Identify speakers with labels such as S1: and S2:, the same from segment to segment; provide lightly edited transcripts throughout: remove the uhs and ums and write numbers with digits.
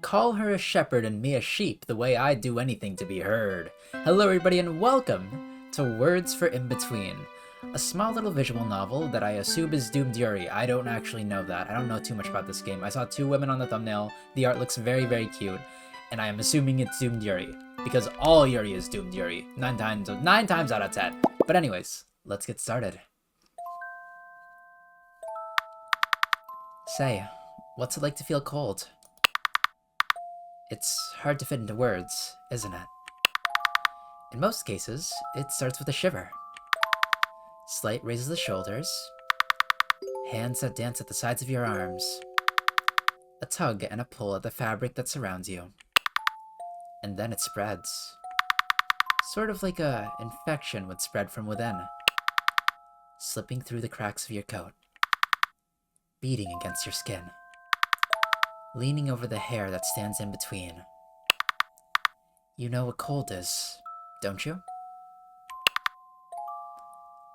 S1: Call her a shepherd and me a sheep, the way I'd do anything to be heard. Hello everybody and welcome to Words for In Between, a small little visual novel that I assume is doomed yuri. I don't actually know that. I don't know too much about this game. I saw two women on the thumbnail, the art looks very, very cute, and I am assuming it's doomed yuri, because all yuri is doomed yuri, 9 times out of 10. But anyways, let's get started. Say, what's it like to feel cold? It's hard to fit into words, isn't it? In most cases, it starts with a shiver. Slight raises the shoulders, hands that dance at the sides of your arms, a tug and a pull at the fabric that surrounds you. And then it spreads. Sort of like a infection would spread from within, slipping through the cracks of your coat, beating against your skin, leaning over the hair that stands in between. You know what cold is, don't you?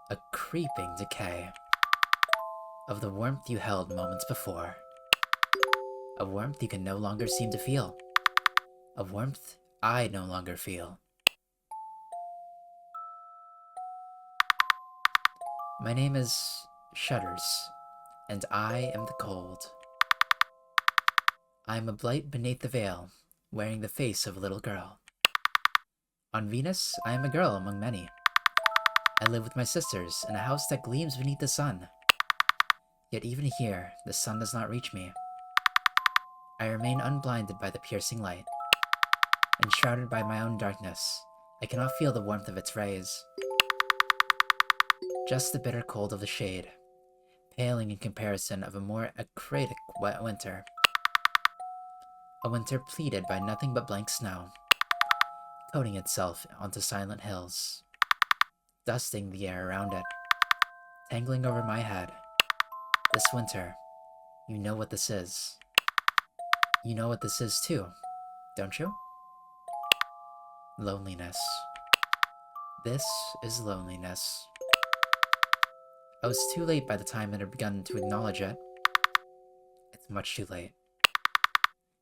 S1: A creeping decay of the warmth you held moments before. A warmth you can no longer seem to feel. A warmth I no longer feel. My name is Shudders, and I am the cold. I am a blight beneath the veil, wearing the face of a little girl. On Venus, I am a girl among many. I live with my sisters in a house that gleams beneath the sun. Yet even here, the sun does not reach me. I remain unblinded by the piercing light. Enshrouded by my own darkness, I cannot feel the warmth of its rays. Just the bitter cold of the shade, paling in comparison of a more acratic wet winter. A winter pleated by nothing but blank snow, coating itself onto silent hills, dusting the air around it, tangling over my head. This winter, you know what this is. You know what this is too, don't you? Loneliness. This is loneliness. I was too late by the time it had begun to acknowledge it. It's much too late.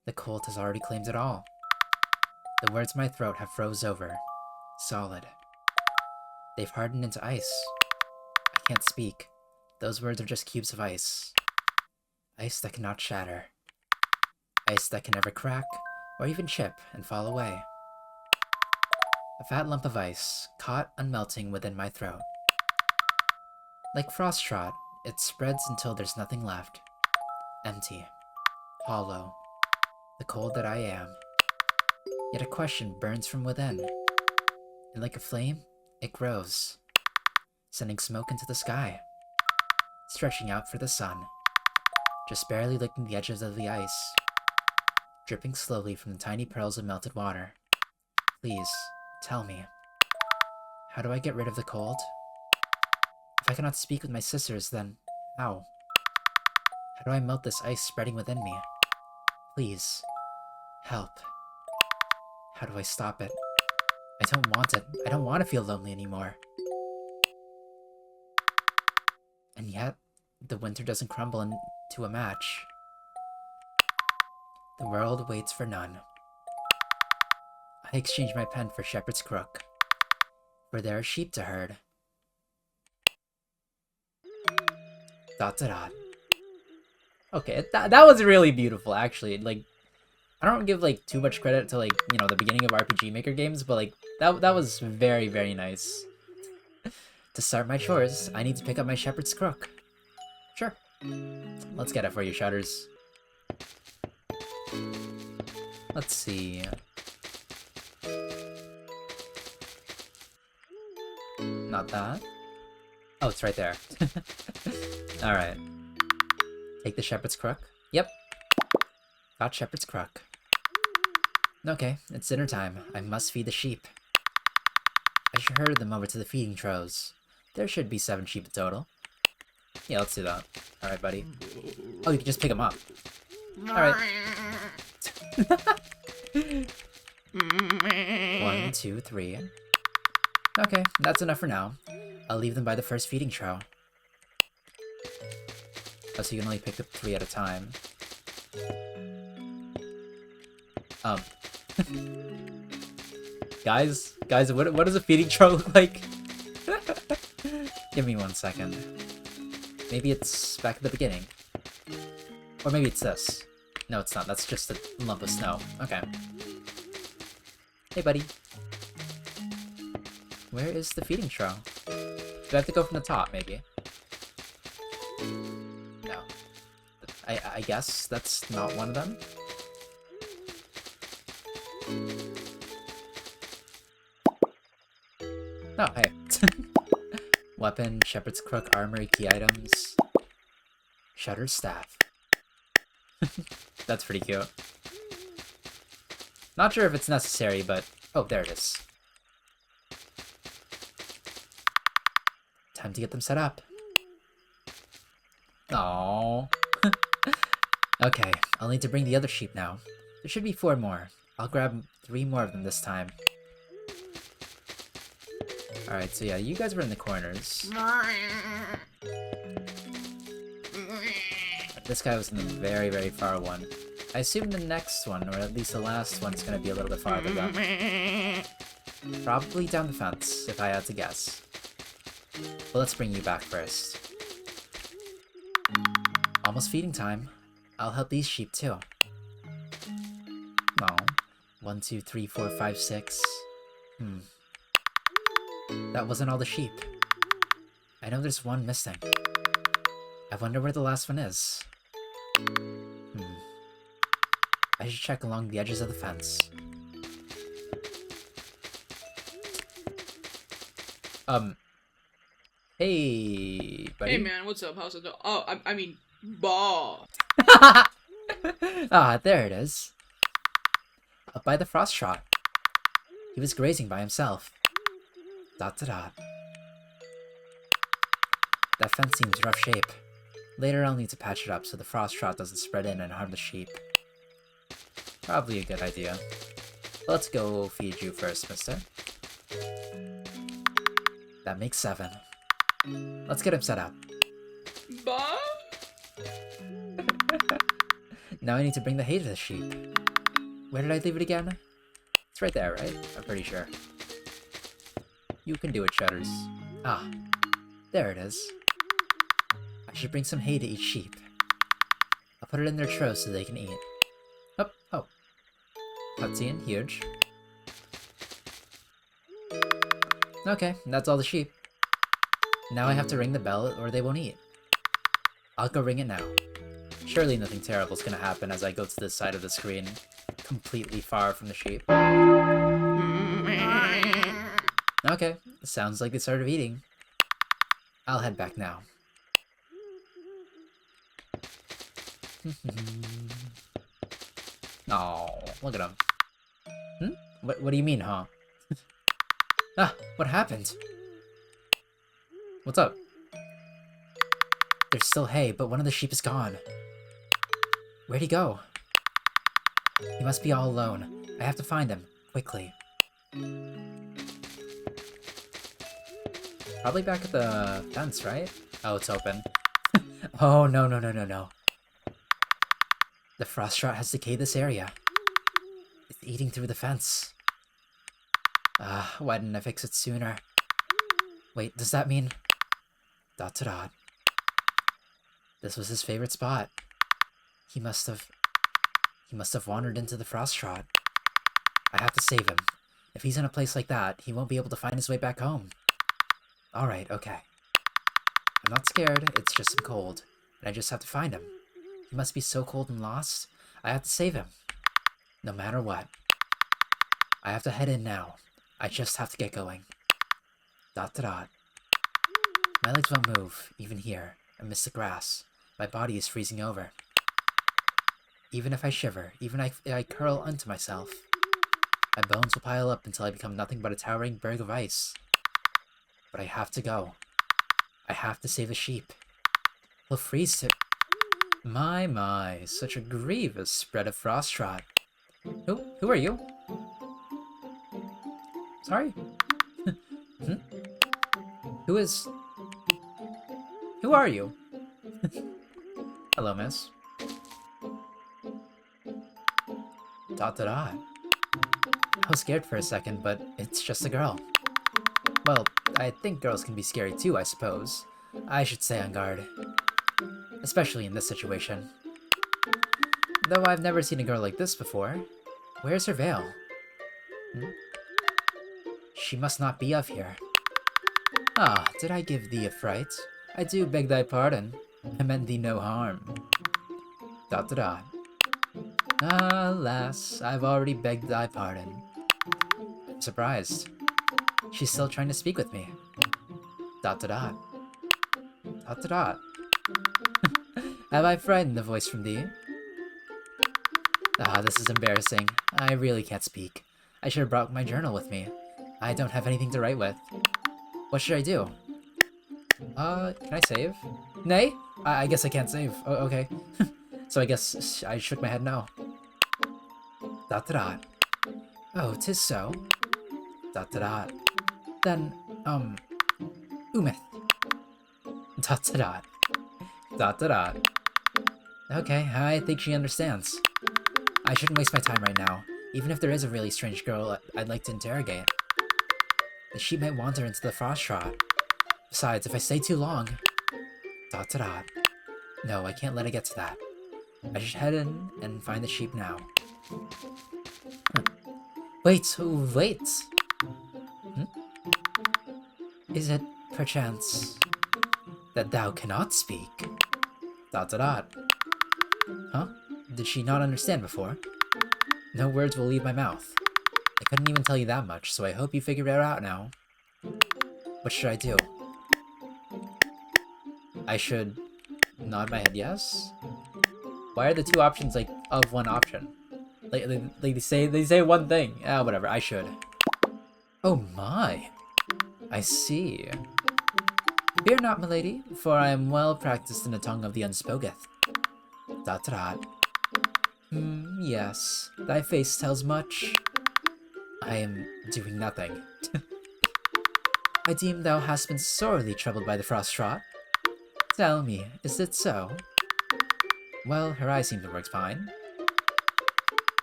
S1: The cold has already claimed it all. The words in my throat have froze over, solid. They've hardened into ice. I can't speak. Those words are just cubes of ice. Ice that cannot shatter. Ice that can never crack, or even chip and fall away. A fat lump of ice, caught unmelting within my throat. Like frost trot, it spreads until there's nothing left. Empty. Hollow. The cold that I am. Yet a question burns from within. And like a flame, it grows, sending smoke into the sky, stretching out for the sun, just barely licking the edges of the ice, dripping slowly from the tiny pearls of melted water. Please, tell me, how do I get rid of the cold? If I cannot speak with my sisters, then how? How do I melt this ice spreading within me? Please, help. How do I stop it? I don't want it. I don't want to feel lonely anymore. And yet, the winter doesn't crumble into a match. The world waits for none. I exchange my pen for shepherd's crook, for there are sheep to herd. Dot to dot. Okay, that was really beautiful, actually. Like, I don't give, like, too much credit to, like, you know, the beginning of RPG Maker games, but, like, that was very, very nice. To start my chores, I need to pick up my shepherd's crook. Sure. Let's get it for you, Shudders. Let's see. Not that. Oh, it's right there. Alright. Take the shepherd's crook. Yep. Got shepherd's crook. Okay, it's dinner time. I must feed the sheep. I should herd them over to the feeding troughs. There should be 7 sheep in total. Yeah, let's do that. Alright, buddy. Oh, you can just pick them up. Alright. 1, 2, 3. Okay, that's enough for now. I'll leave them by the first feeding trough. Oh, so you can only pick up 3 at a time. Um, guys, what does a feeding trough look like? Give me 1 second. Maybe it's back at the beginning. Or maybe it's this. No, it's not. That's just a lump of snow. Okay. Hey, buddy. Where is the feeding trough? Do I have to go from the top, maybe? No. I guess that's not one of them? Oh, hey. Weapon, shepherd's crook, armory, key items. Shutter's staff. That's pretty cute. Not sure if it's necessary, but... Oh, there it is. Time to get them set up. Aww. Okay, I'll need to bring the other sheep now. There should be 4 more. I'll grab 3 more of them this time. Alright, so yeah, you guys were in the corners. This guy was in the very, very far one. I assume the next one, or at least the last one, is going to be a little bit farther though. Probably down the fence, if I had to guess. But let's bring you back first. Almost feeding time. I'll help these sheep too. Oh. 1, 2, 3, 4, 5, 6. That wasn't all the sheep. I know there's one missing. I wonder where the last one is. I should check along the edges of the fence. Hey, buddy.
S2: Hey man, what's up? How's it going? Oh, I mean, ball.
S1: Ah, there it is. Up by the frost trot. He was grazing by himself. ... That fence seems rough shape. Later I'll need to patch it up so the frost trot doesn't spread in and harm the sheep. Probably a good idea. Let's go feed you first, mister. That makes 7. Let's get him set up.
S2: Ball?
S1: Now I need to bring the hay to the sheep. Where did I leave it again? It's right there, right? I'm pretty sure. You can do it, Shutters. Ah, there it is. I should bring some hay to each sheep. I'll put it in their trough so they can eat. Oh. Cutscene, huge. Okay, that's all the sheep. Now I have to ring the bell or they won't eat. I'll go ring it now. Surely nothing terrible is gonna happen as I go to this side of the screen, completely far from the sheep. Okay, sounds like they started eating. I'll head back now. Oh, look at him. What do you mean, huh? Ah, what happened? What's up? There's still hay, but one of the sheep is gone. Where'd he go? He must be all alone. I have to find him, quickly. Probably back at the fence, right? Oh, it's open. Oh, no. The frost rot has decayed this area. It's eating through the fence. Why didn't I fix it sooner? Wait, does that mean... ... This was his favorite spot. He must have wandered into the frost rot. I have to save him. If he's in a place like that, he won't be able to find his way back home. Alright, okay. I'm not scared, it's just I'm cold, and I just have to find him. He must be so cold and lost. I have to save him. No matter what. I have to head in now. I just have to get going. ... My legs won't move, even here, amidst the grass. My body is freezing over. Even if I shiver, even if I curl unto myself, my bones will pile up until I become nothing but a towering berg of ice. But I have to go. I have to save the sheep. He'll freeze to... My, such a grievous spread of frost rot. Who are you? Sorry? Who are you? Hello, miss. Dot dot dot. I was scared for a second, but it's just a girl. Well, I think girls can be scary too, I suppose. I should stay on guard. Especially in this situation. Though I've never seen a girl like this before. Where's her veil? She must not be of here. Ah, did I give thee a fright? I do beg thy pardon. I meant thee no harm. Dot dot dot. Alas, I've already begged thy pardon. I'm surprised. She's still trying to speak with me. Dot dot dot. Dot dot dot. Have I frightened the voice from thee? Ah, this is embarrassing. I really can't speak. I should have brought my journal with me. I don't have anything to write with. What should I do? Can I save? Nay? I guess I can't save. Oh, okay. So I guess I shook my head no. Dot dot dot. Oh, 'tis so. Dot dot dot. Then, umeth. Dot dot dot. Dot dot dot. Okay, I think she understands. I shouldn't waste my time right now, even if there is a really strange girl I'd like to interrogate. The sheep might wander into the frost trot. Besides, if I stay too long... Dot dot dot. No, I can't let it get to that. I should head in and find the sheep now. Wait, wait! Is it, perchance, that thou cannot speak? Dot dot dot. Huh? Did she not understand before? No words will leave my mouth. I couldn't even tell you that much, so I hope you figure it out now. What should I do? I should nod my head yes? Why are the two options like of one option? Like they say one thing. Ah, whatever, I should. Oh my. I see. Fear not, milady, for I am well practiced in the tongue of the unspoketh. Dot dot dot. Yes, thy face tells much. I am doing nothing. I deem thou hast been sorely troubled by the frost trot. Tell me, is it so? Well, her eyes seem to work fine.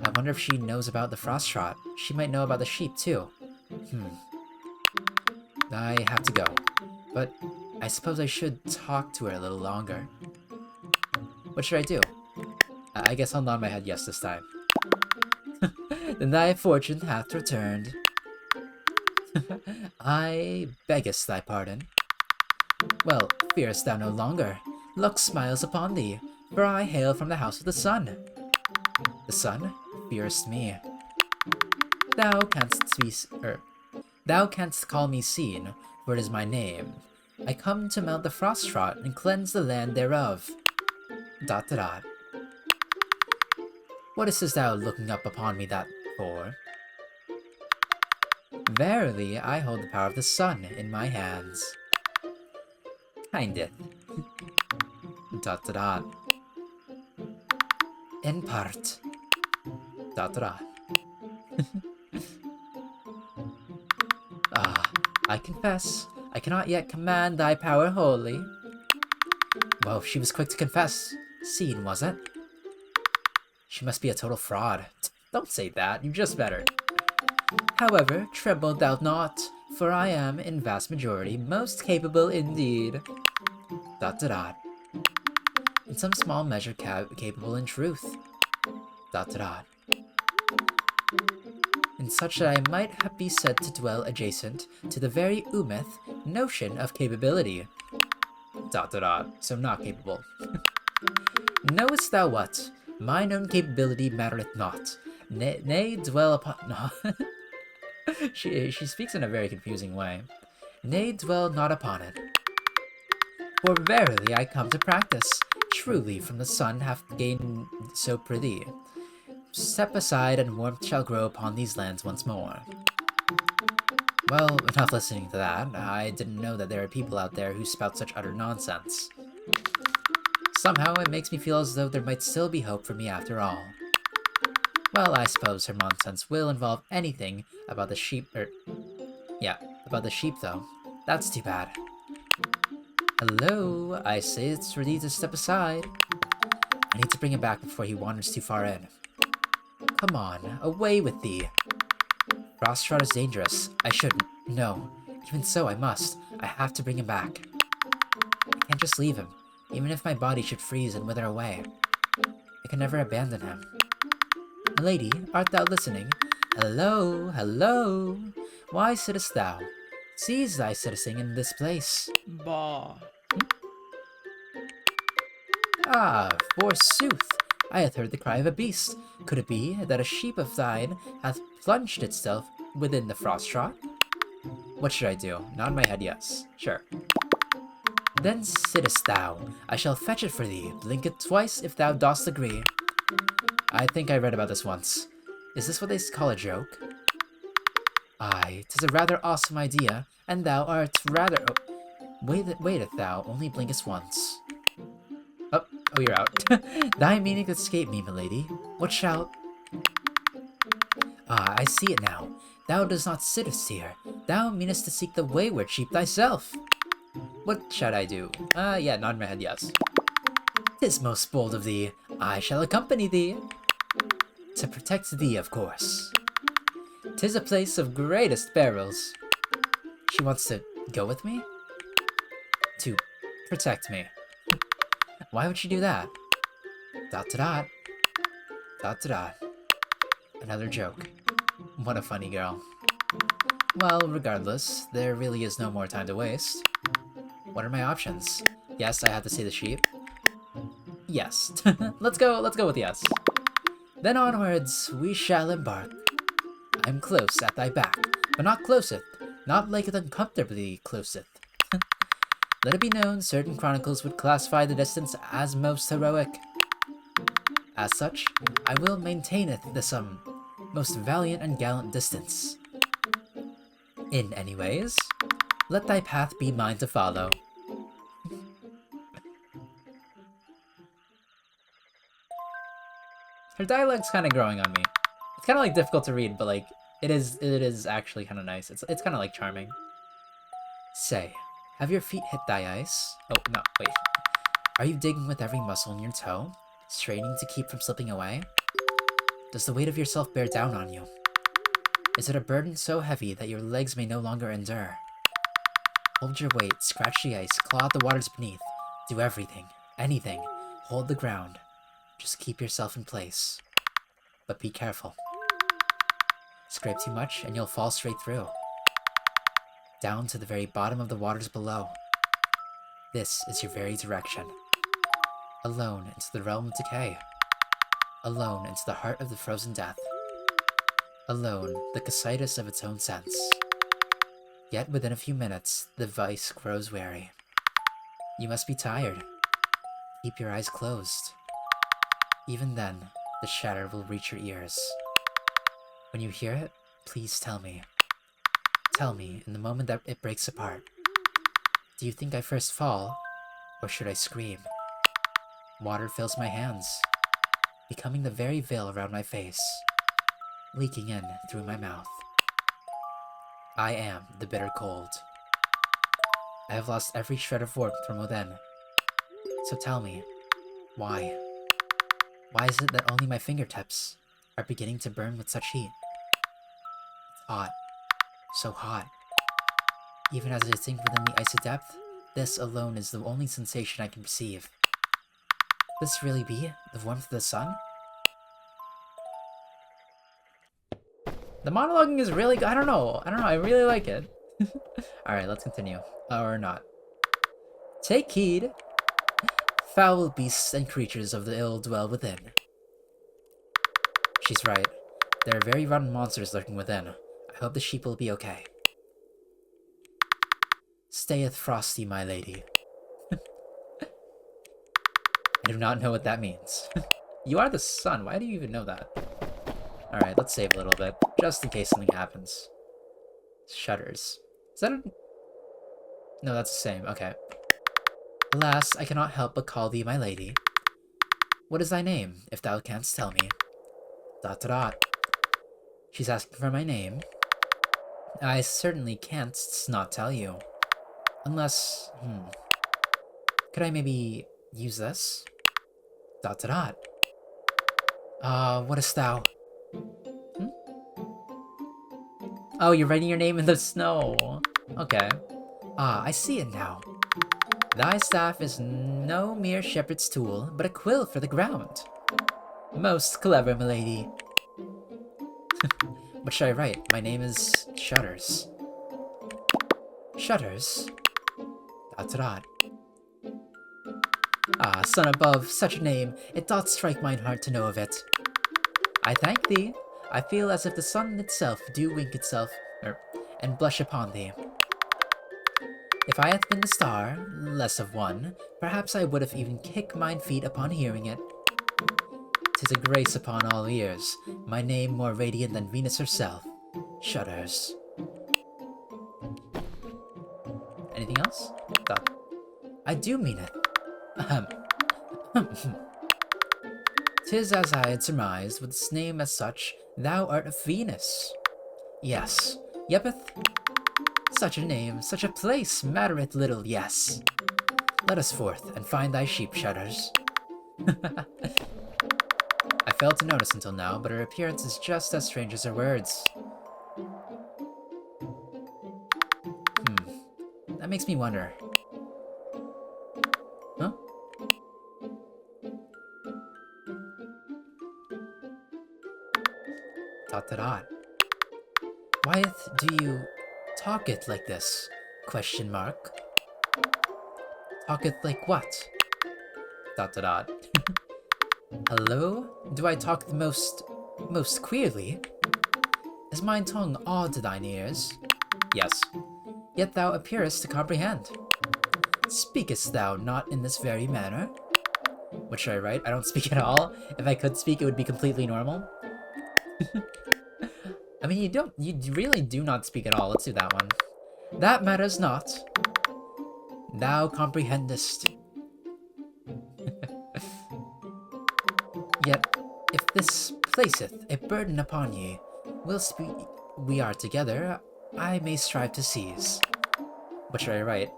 S1: I wonder if she knows about the frost trot. She might know about the sheep, too. I have to go, but I suppose I should talk to her a little longer. What should I do? I guess I'll nod my head yes this time. Then thy fortune hath returned. I beggest thy pardon. Well, fearest thou no longer. Luck smiles upon thee, for I hail from the house of the sun. The sun? Fearest me. Thou canst call me Seen, for it is my name. I come to mount the frost trot and cleanse the land thereof. Dot dot dot. What isest thou looking up upon me that for? Verily, I hold the power of the sun in my hands. Kindeth. Dot dot dot. In part. Dot dot dot. Ah, I confess, I cannot yet command thy power wholly. Whoa, she was quick to confess. Seen, was it? She must be a total fraud. Don't say that, you just better. However, tremble thou not, for I am, in vast majority, most capable indeed. Dot dot dot. In some small measure capable in truth. Dot dot dot. In such that I might be said to dwell adjacent to the very umeth notion of capability. Dot dot dot. So not capable. Knowest thou what? Mine own capability mattereth not. Nay, dwell upon... No. She speaks in a very confusing way. Nay, dwell not upon it. For verily I come to practice. Truly from the sun hath gained so prithee. Step aside and warmth shall grow upon these lands once more. Well, enough listening to that. I didn't know that there are people out there who spout such utter nonsense. Somehow it makes me feel as though there might still be hope for me after all. Well, I suppose her nonsense will involve anything about the sheep, yeah, about the sheep though. That's too bad. Hello, I say it's for thee to step aside. I need to bring him back before he wanders too far in. Come on, away with thee. Frostshot is dangerous. I shouldn't. No. Even so, I must. I have to bring him back. I can't just leave him, even if my body should freeze and wither away. I can never abandon him. Milady, art thou listening? Hello, hello. Why sittest thou? Cease thy sitting in this place.
S2: Bah.
S1: Ah, forsooth. I hath heard the cry of a beast. Could it be that a sheep of thine hath plunged itself within the frost trot? What should I do? Nod my head yes. Sure. Then sittest thou. I shall fetch it for thee. Blink it twice if thou dost agree. I think I read about this once. Is this what they call a joke? Aye, 'tis a rather awesome idea, and thou art rather... Oh, waiteth thou, only blinkest once. Oh, you're out. Thy meaning escape me, milady. What shall... Ah, I see it now. Thou dost not sittest here. Thou meanest to seek the wayward sheep thyself. What should I do? Yeah, nod my head yes. 'Tis most bold of thee. I shall accompany thee. To protect thee, of course. 'Tis a place of greatest perils. She wants to go with me? To protect me. Why would she do that? Dot to dot. Dot to dot. Another joke. What a funny girl. Well, regardless, there really is no more time to waste. What are my options? Yes, I have to see the sheep. Yes. let's go with yes. Then onwards we shall embark. I am close at thy back, but not closeth, not liketh uncomfortably closeth. Let it be known, certain chronicles would classify the distance as most heroic. As such, I will maintaineth the most valiant and gallant distance. In any ways, let thy path be mine to follow. Her dialogue's kind of growing on me. It's kind of like difficult to read, but like it is actually kind of nice. It's kind of like charming. Say, have your feet hit thy ice? Oh no, wait. Are you digging with every muscle in your toe, straining to keep from slipping away? Does the weight of yourself bear down on you? Is it a burden so heavy that your legs may no longer endure? Hold your weight, scratch the ice, claw at the waters beneath. Do everything, anything. Hold the ground. Just keep yourself in place. But be careful. Scrape too much and you'll fall straight through. Down to the very bottom of the waters below. This is your very direction. Alone into the realm of decay. Alone into the heart of the frozen death. Alone, the casitis of its own sense. Yet within a few minutes, the vice grows wary. You must be tired. Keep your eyes closed. Even then, the shatter will reach your ears. When you hear it, please tell me. Tell me, in the moment that it breaks apart. Do you think I first fall, or should I scream? Water fills my hands, becoming the very veil around my face, leaking in through my mouth. I am the bitter cold. I have lost every shred of warmth from within. So tell me, why? Why is it that only my fingertips are beginning to burn with such heat? It's hot. So hot. Even as I sink within the icy depth, this alone is the only sensation I can perceive. Could this really be the warmth of the sun? The monologuing is really good. I don't know. I really like it. Alright, let's continue. Or not. Take heed. Foul beasts and creatures of the ill dwell within. She's right. There are very rotten monsters lurking within. I hope the sheep will be okay. Stayeth frosty, my lady. I do not know what that means. You are the sun. Why do you even know that? Alright, let's save a little bit, just in case something happens. Shudders. Is that a... No, that's the same. Okay. Alas, I cannot help but call thee my lady. What is thy name, if thou canst tell me? ... She's asking for my name. I certainly can't not tell you. Unless, could I maybe use this? ... What is thou? Oh, you're writing your name in the snow. Okay. Ah, I see it now. Thy staff is no mere shepherd's tool, but a quill for the ground. Most clever, milady. What should I write? My name is Shutters. Shutters? Dot to dot. Ah, son above, such a name, it doth strike mine heart to know of it. I thank thee. I feel as if the sun itself do wink itself, and blush upon thee. If I had been the star, less of one, perhaps I would have even kicked mine feet upon hearing it. 'Tis a grace upon all ears, my name more radiant than Venus herself. Shudders. Anything else? Thought. I do mean it. Ahem. 'Tis as I had surmised, with its name as such, thou art of Venus. Yes. Yepeth. Such a name, such a place, mattereth little, yes. Let us forth, and find thy sheep, Shutters. I failed to notice until now, but her appearance is just as strange as her words. That makes me wonder. Huh? Dot to dot. Whyeth do you talketh like this? Question mark. Talketh like what? Dot to dot. Hello? Do I talk the most queerly? Is mine tongue odd to thine ears? Yes. Yet thou appearest to comprehend. Speakest thou not in this very manner? What should I write? I don't speak at all. If I could speak, it would be completely normal. I mean, you really do not speak at all. Let's do that one. That matters not. Thou comprehendest. Yet, if this placeth a burden upon ye, whilst we are together, I may strive to seize. What should I write?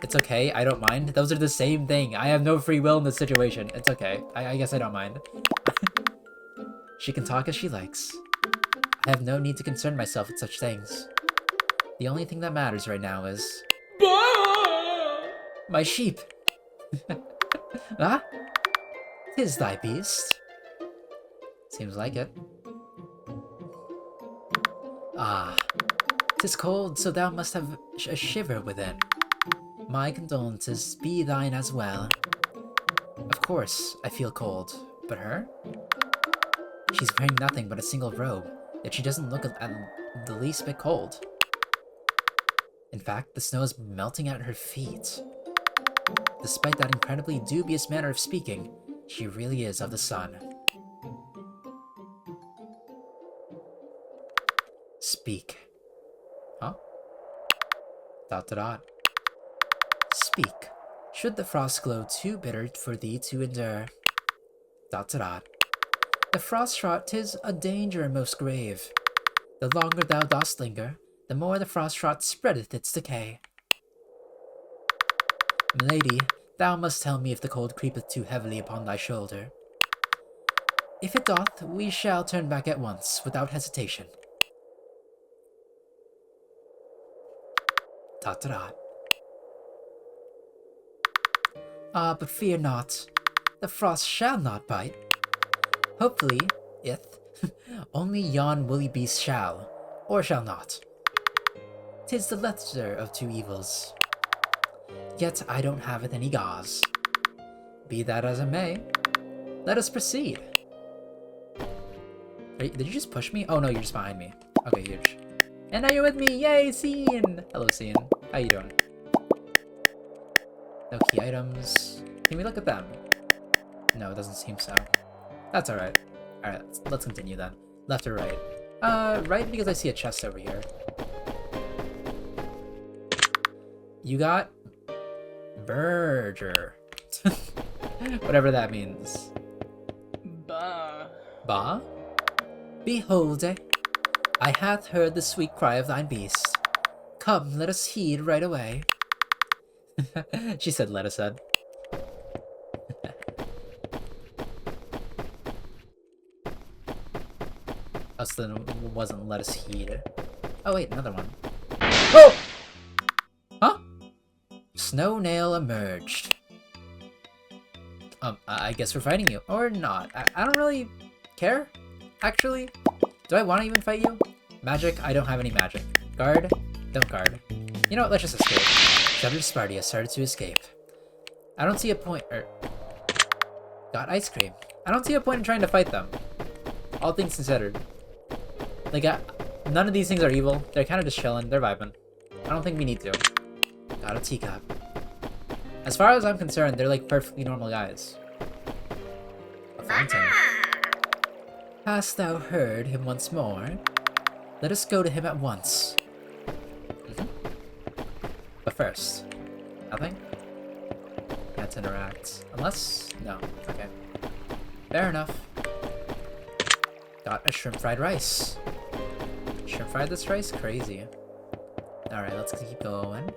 S1: It's okay, I don't mind. Those are the same thing. I have no free will in this situation. It's okay. I guess I don't mind. She can talk as she likes. I have no need to concern myself with such things. The only thing that matters right now is... my sheep! Ah? 'Tis thy beast. Seems like it. Ah. 'Tis cold, so thou must have a shiver within. My condolences be thine as well. Of course, I feel cold. But her? She's wearing nothing but a single robe, yet she doesn't look at the least bit cold. In fact, the snow is melting at her feet. Despite that incredibly dubious manner of speaking, she really is of the sun. Speak. Huh? Dot to dot. Speak. Should the frost glow too bitter for thee to endure? Dot to dot. The frost rot 'tis a danger most grave. The longer thou dost linger, the more the frost rot spreadeth its decay. Milady, thou must tell me if the cold creepeth too heavily upon thy shoulder. If it doth, we shall turn back at once, without hesitation. Dot to dot. Ah, but fear not. The frost shall not bite. Hopefully, if only yon woolly beast shall, or shall not. 'Tis the lesser of two evils. Yet I don't have any gauze. Be that as it may, let us proceed. Did you just push me? Oh no, you're just behind me. Okay, huge. And now you're with me! Yay, Scene! Hello, Scene. How you doing? No key items. Can we look at them? No, it doesn't seem so. That's alright. Alright, let's continue then. Left or right? Right, because I see a chest over here. You got... Burger. Whatever that means.
S2: Bah.
S1: Ba? Behold, I hath heard the sweet cry of thine beast. Come, let us heed right away. She said, let us head. Us then wasn't let us heed. Oh wait, another one. Oh! Huh? Snow Nail emerged. I guess we're fighting you. Or not. I don't really care, actually. Do I want to even fight you? Magic? I don't have any magic. Guard? Don't guard. You know what, let's just escape. Shudder Spartia started to escape. I don't see a point, got ice cream. I don't see a point in trying to fight them. All things considered. Like, none of these things are evil. They're kind of just chilling. They're vibing. I don't think we need to. Got a teacup. As far as I'm concerned, they're like perfectly normal guys. A fountain. Hast thou heard him once more? Let us go to him at once. But first, nothing? Can't interact. Unless... no. Okay. Fair enough. Got a shrimp fried rice. Shrimp fried this rice? Crazy. Alright, let's keep going.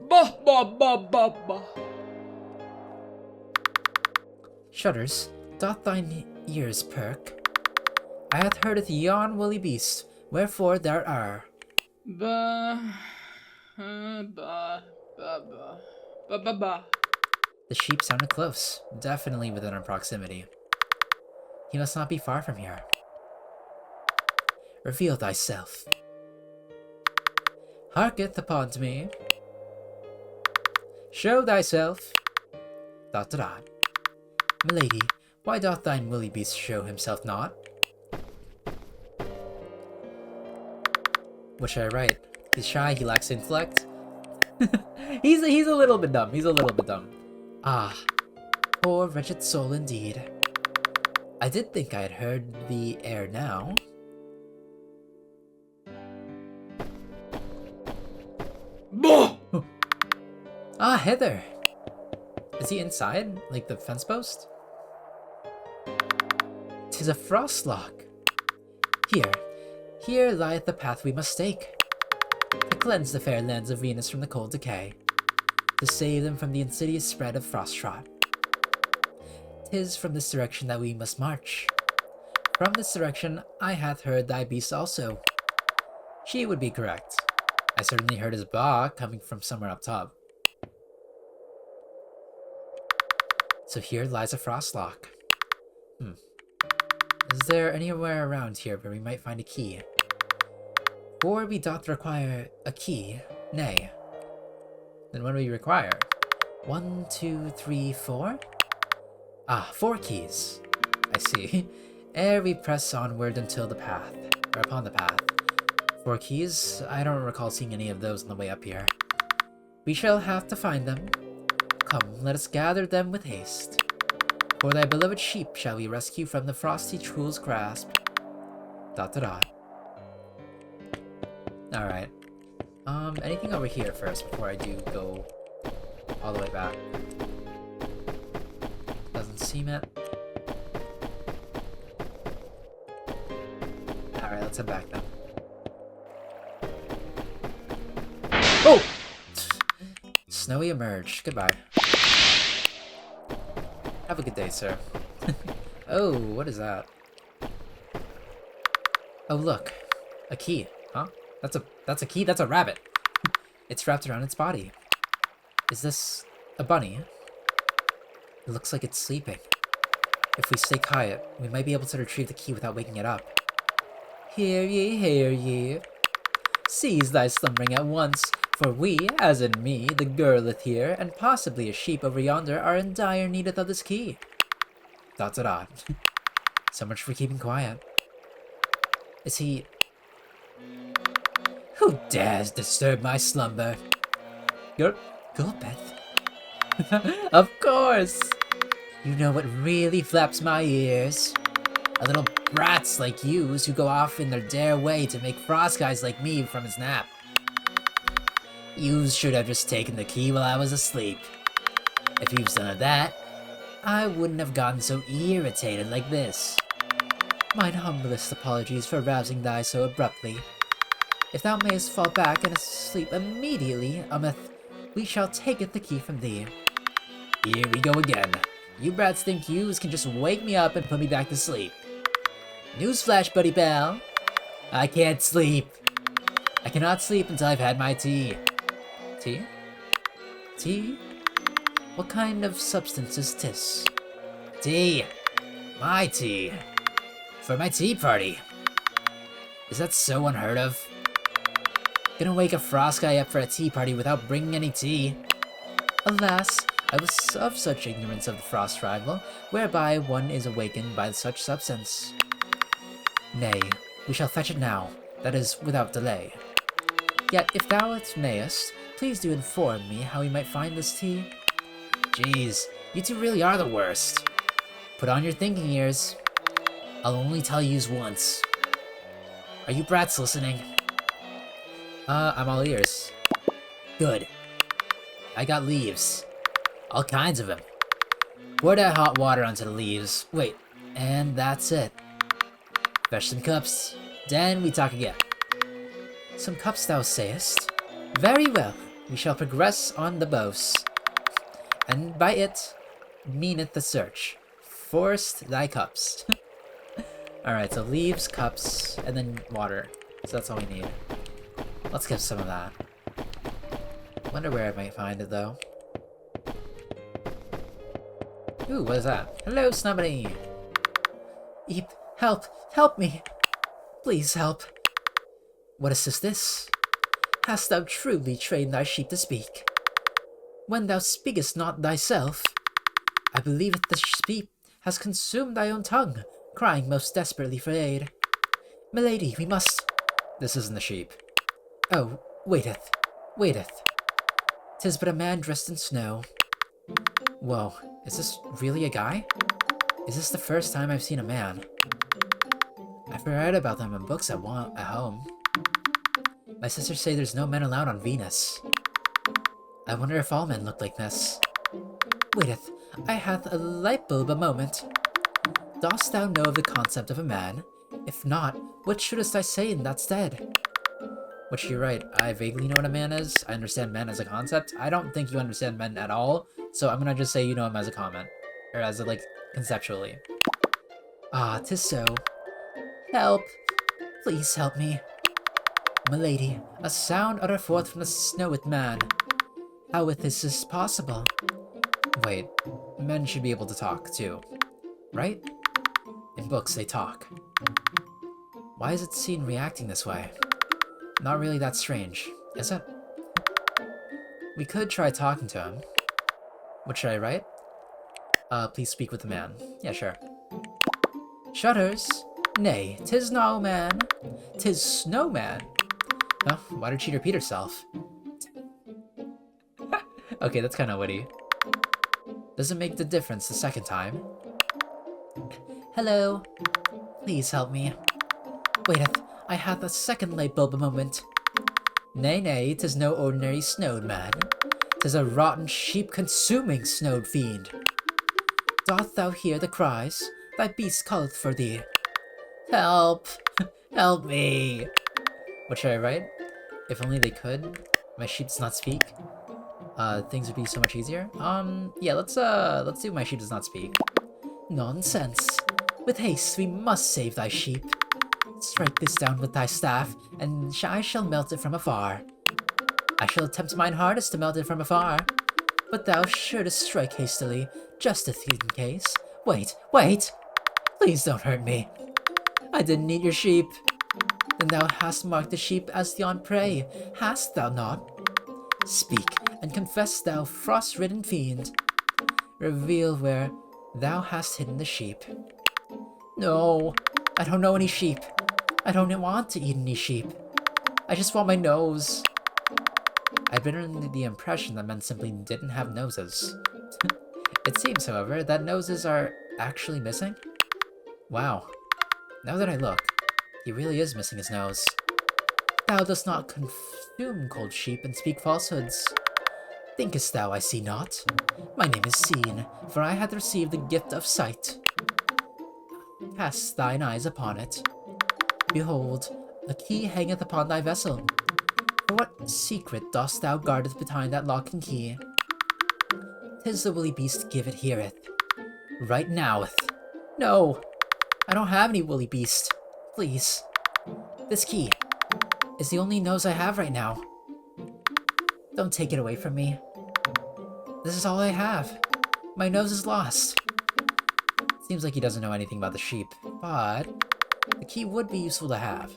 S2: Bah, bah, bah, bah, bah.
S1: Shudders, doth thine ears perk? I hath heardeth yon woolly beast, wherefore there are.
S2: Bah, bah, bah, bah, bah, bah, bah.
S1: The sheep sounded close, definitely within our proximity. He must not be far from here. Reveal thyself. Hearketh upon me. Show thyself. ... Milady, why doth thine woolly beast show himself not? What should I write? He's shy, he lacks intellect? he's a little bit dumb. He's a little bit dumb. Ah, poor wretched soul indeed. I did think I had heard the air now.
S2: Bah!
S1: Ah, Heather! Is he inside? Like the fence post? 'Tis a frost lock. Here lieth the path we must take. To cleanse the fair lands of Venus from the cold decay. To save them from the insidious spread of frost rot. 'Tis from this direction that we must march. From this direction I hath heard thy beast also. She would be correct. I certainly heard his baa coming from somewhere up top. So here lies a frost lock. Is there anywhere around here where we might find a key? For we doth require a key, nay. Then what do we require? 1, 2, 3, 4? Ah, 4 keys. I see. Ere we press onward until the path, or upon the path. 4 keys? I don't recall seeing any of those on the way up here. We shall have to find them. Come, let us gather them with haste. For thy beloved sheep shall we rescue from the frosty trool's grasp. ... Alright. Anything over here first before I do go all the way back? Doesn't seem it. Alright, let's head back then. Oh! Snowy emerged. Goodbye. Have a good day, sir. Oh, what is that? Oh, look. A key. Huh? That's a key? That's a rabbit. It's wrapped around its body. Is this a bunny? It looks like it's sleeping. If we stay quiet, we might be able to retrieve the key without waking it up. Hear ye. Cease thy slumbering at once, for we, as in me, the girleth here, and possibly a sheep over yonder, are in dire need of this key. ... So much for keeping quiet. Is he... Who dares disturb my slumber? You're Gulpeth. Of course! You know what really flaps my ears? A little brats like yous who go off in their dare way to make frost guys like me from his nap. Yous should have just taken the key while I was asleep. If you've done that, I wouldn't have gotten so irritated like this. Mine humblest apologies for rousing thee so abruptly. If thou mayest fall back and asleep immediately, we shall taketh the key from thee. Here we go again. You brats think yous can just wake me up and put me back to sleep. Newsflash, buddy pal. I can't sleep. I cannot sleep until I've had my tea. Tea? Tea? What kind of substance is this? Tea! My tea! For my tea party! Is that so unheard of? Gonna wake a frost guy up for a tea party without bringing any tea? Alas, I was of such ignorance of the frost rival, whereby one is awakened by such substance. Nay, we shall fetch it now, that is, without delay. Yet, if thou mayest, please do inform me how we might find this tea. Jeez, you two really are the worst. Put on your thinking ears. I'll only tell yous once. Are you brats listening? I'm all ears. Good. I got leaves. All kinds of them. Pour that hot water onto the leaves. Wait, and that's it. Fetch some cups. Then we talk again. Some cups thou sayest? Very well. We shall progress on the boast. And by it, meaneth the search. Forced thy cups. Alright, so leaves, cups, and then water. So that's all we need. Let's get some of that. Wonder where I might find it, though. Ooh, what is that? Hello, Snubbity! Eep, help! Help me! Please help. What is this? Hast thou truly trained thy sheep to speak? When thou speakest not thyself, I believe the sheep has consumed thy own tongue, crying most desperately for aid. Milady, we must... This isn't the sheep. Oh, waiteth. 'Tis but a man dressed in snow. Whoa, is this really a guy? Is this the first time I've seen a man? I've read about them in books at home. My sisters say there's no men allowed on Venus. I wonder if all men look like this. Waiteth, I hath a light bulb a moment. Dost thou know of the concept of a man? If not, what shouldst I say in that stead? Which you're right, I vaguely know what a man is. I understand men as a concept. I don't think you understand men at all, so I'm gonna just say you know him as a comment. Or as a, like, conceptually. Ah, 'tis so. Help! Please help me. Milady, a sound utter forth from the snoweth man. How is this possible? Wait, men should be able to talk, too. Right? In books, they talk. Why is it seen reacting this way? Not really that strange, is it? We could try talking to him. What should I write? Please speak with the man. Yeah, sure. Shutters? Nay, 'tis no man. 'Tis snowman. Huh? Why did she repeat herself? Okay, that's kind of witty. Doesn't make the difference the second time. Hello. Please help me. Waiteth, I hath a second light bulb a moment. Nay, 'tis no ordinary snowed man. 'Tis a rotten sheep-consuming snowed fiend. Doth thou hear the cries? Thy beast calleth for thee. Help! Help me! What should I write? If only they could. My sheep does not speak. Things would be so much easier. Yeah, let's do my sheep does not speak. Nonsense. With haste, we must save thy sheep. Strike this down with thy staff, and I shall melt it from afar. I shall attempt mine hardest to melt it from afar. But thou shouldst strike hastily, just in case. Wait! Please don't hurt me. I didn't eat your sheep. Then thou hast marked the sheep as yon prey, hast thou not? Speak, and confess, thou frost-ridden fiend. Reveal where thou hast hidden the sheep. No, I don't know any sheep. I don't want to eat any sheep. I just want my nose. I've been under the impression that men simply didn't have noses. It seems, however, that noses are actually missing. Wow. Now that I look, he really is missing his nose. Thou dost not consume cold sheep and speak falsehoods. Thinkest thou I see not? My name is Seen, for I hath received the gift of sight. Cast thine eyes upon it. Behold, a key hangeth upon thy vessel. For what secret dost thou guardeth behind that lock and key? 'Tis the woolly beast give it heareth. Right noweth. No! I don't have any woolly beast. Please. This key. is the only nose I have right now. Don't take it away from me. This is all I have. My nose is lost. Seems like he doesn't know anything about the sheep, but the key would be useful to have.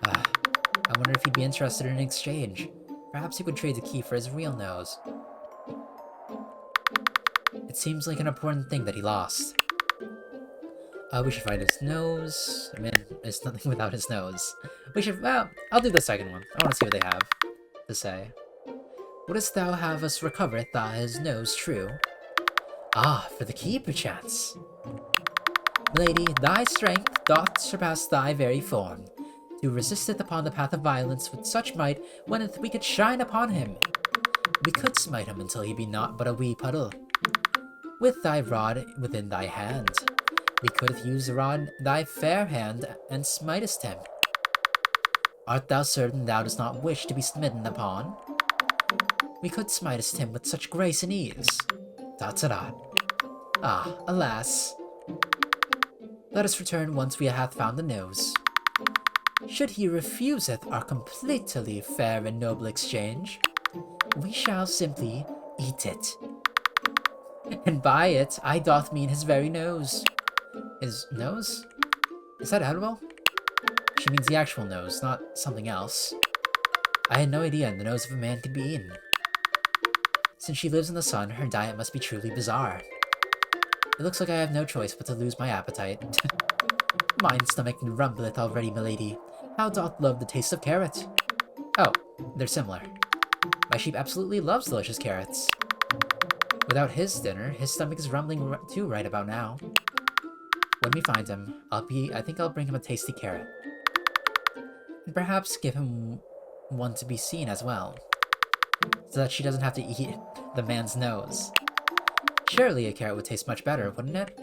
S1: I wonder if he'd be interested in an exchange. Perhaps he would trade the key for his real nose. It seems like an important thing that he lost. We should find his nose. I mean, there's nothing without his nose. We should, well, I'll do the second one. I want to see what they have to say. Wouldst thou have us recover his nose true? Ah, for the key, perchance. Lady, thy strength doth surpass thy very form. To resisteth upon the path of violence with such might, when we could shine upon him. We could smite him until he be naught but a wee puddle. With thy rod within thy hand, we couldst use the rod thy fair hand, and smitest him. Art thou certain thou dost not wish to be smitten upon? We could smitest him with such grace and ease. Dot to dot. Ah, alas. Let us return once we hath found the nose. Should he refuseth our completely fair and noble exchange, we shall simply eat it. And by it, I doth mean his very nose. His nose? Is that edible? She means the actual nose, not something else. I had no idea the nose of a man could be eaten. Since she lives in the sun, her diet must be truly bizarre. It looks like I have no choice but to lose my appetite. Mine stomach rumbleth already, milady. How doth love the taste of carrot? Oh, they're similar. My sheep absolutely loves delicious carrots. Without his dinner, his stomach is rumbling too right about now. When we find him, I think I'll bring him a tasty carrot. And perhaps give him one to be seen as well, so that she doesn't have to eat the man's nose. Surely a carrot would taste much better, wouldn't it?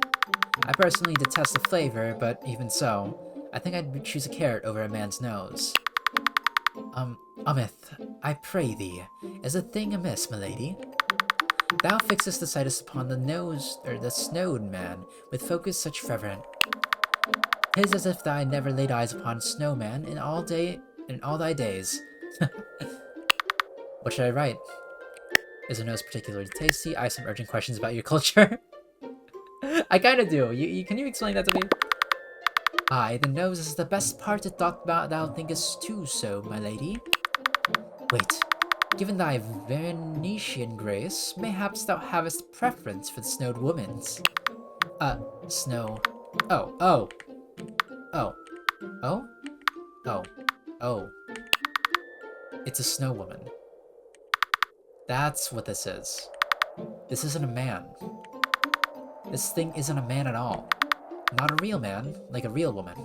S1: I personally detest the flavor, but even so, I think I'd choose a carrot over a man's nose. Umith, I pray thee, is a thing amiss, milady? Thou fixest the sightest upon the nose, or the snowed man, with focus such fervent. 'Tis as if thou never laid eyes upon snowman in all thy days. What should I write? Is the nose particularly tasty? I have some urgent questions about your culture. I kinda do. Can you explain that to me? Aye, the nose is the best part that thou thinkest too so, my lady. Wait, given thy Venetian grace, mayhaps thou havest preference for the snowed woman's. Snow. Oh. It's a snow woman. That's what this is. This isn't a man. This thing isn't a man at all. Not a real man, like a real woman.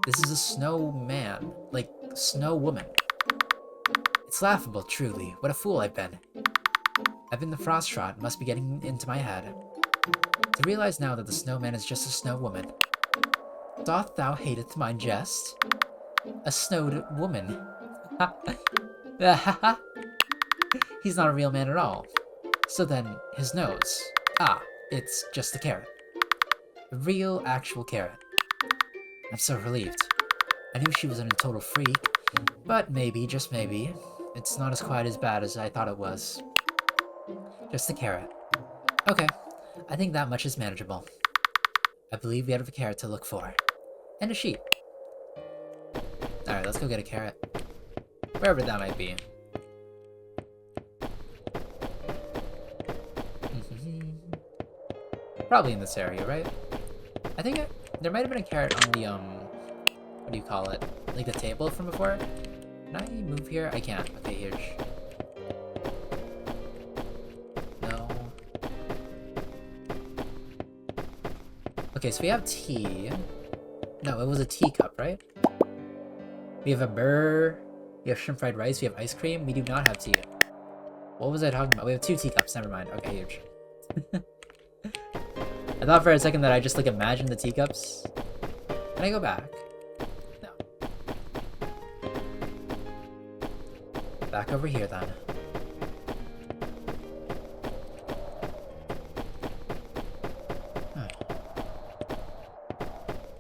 S1: This is a snow man, like snow woman. It's laughable, truly. What a fool I've been. I've been the frost trot, must be getting into my head. To realize now that the snowman is just a snow woman. Doth thou hateth my jest? A snowed woman. He's not a real man at all. So then, his nose. Ah, it's just a carrot. A real, actual carrot. I'm so relieved. I knew she wasn't a total freak, but maybe, just maybe, it's not as quite as bad as I thought it was. Just a carrot. Okay, I think that much is manageable. I believe we have a carrot to look for. And a sheep. Alright, let's go get a carrot. Wherever that might be. Probably in this area, right? I think there might have been a carrot on the, what do you call it? Like the table from before? Can I move here? I can't. Okay, huge. No. Okay, so we have tea. No, it was a teacup, right? We have a burr. We have shrimp fried rice. We have ice cream. We do not have tea. What was I talking about? We have 2 teacups. Never mind. Okay, huge. I thought for a second that I just, like, imagined the teacups. Can I go back? No. Back over here, then. Huh.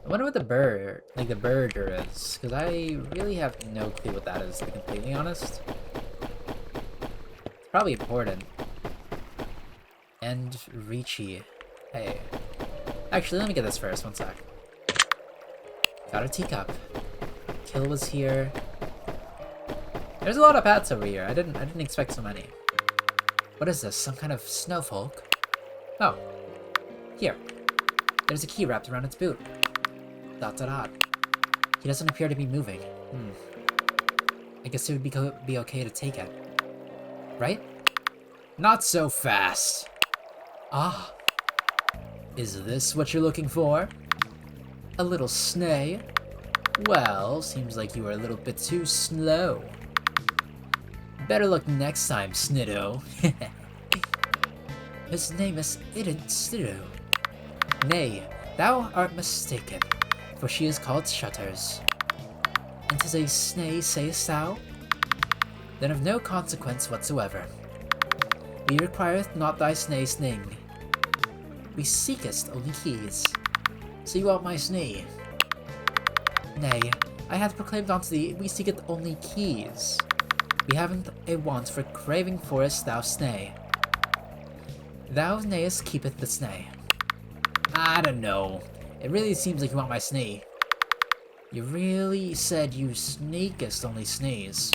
S1: I wonder what the bird, like the burger is, because I really have no clue what that is, to be completely honest. It's probably important. And Ricci. Hey. Actually, let me get this first, one sec. Got a teacup. Kill was here. There's a lot of pets over here. I didn't expect so many. What is this? Some kind of snowfolk? Oh. Here. There's a key wrapped around its boot. ... He doesn't appear to be moving. I guess it would be okay to take it. Right? Not so fast. Ah. Is this what you're looking for? A little snay? Well, seems like you were a little bit too slow. Better luck next time, Sniddo. His name is Sniddo. Nay, thou art mistaken, for she is called Shutters. And 'tis a snay, sayest thou? Then of no consequence whatsoever. We requireth not thy snay's name. We seekest only keys. So you want my snay? Nay, I hath proclaimed unto thee, we seeketh only keys. We haven't a want for craving forest thou snay. Thou nayest keepeth the snay. I don't know. It really seems like you want my snay. You really said you sneakest only snays.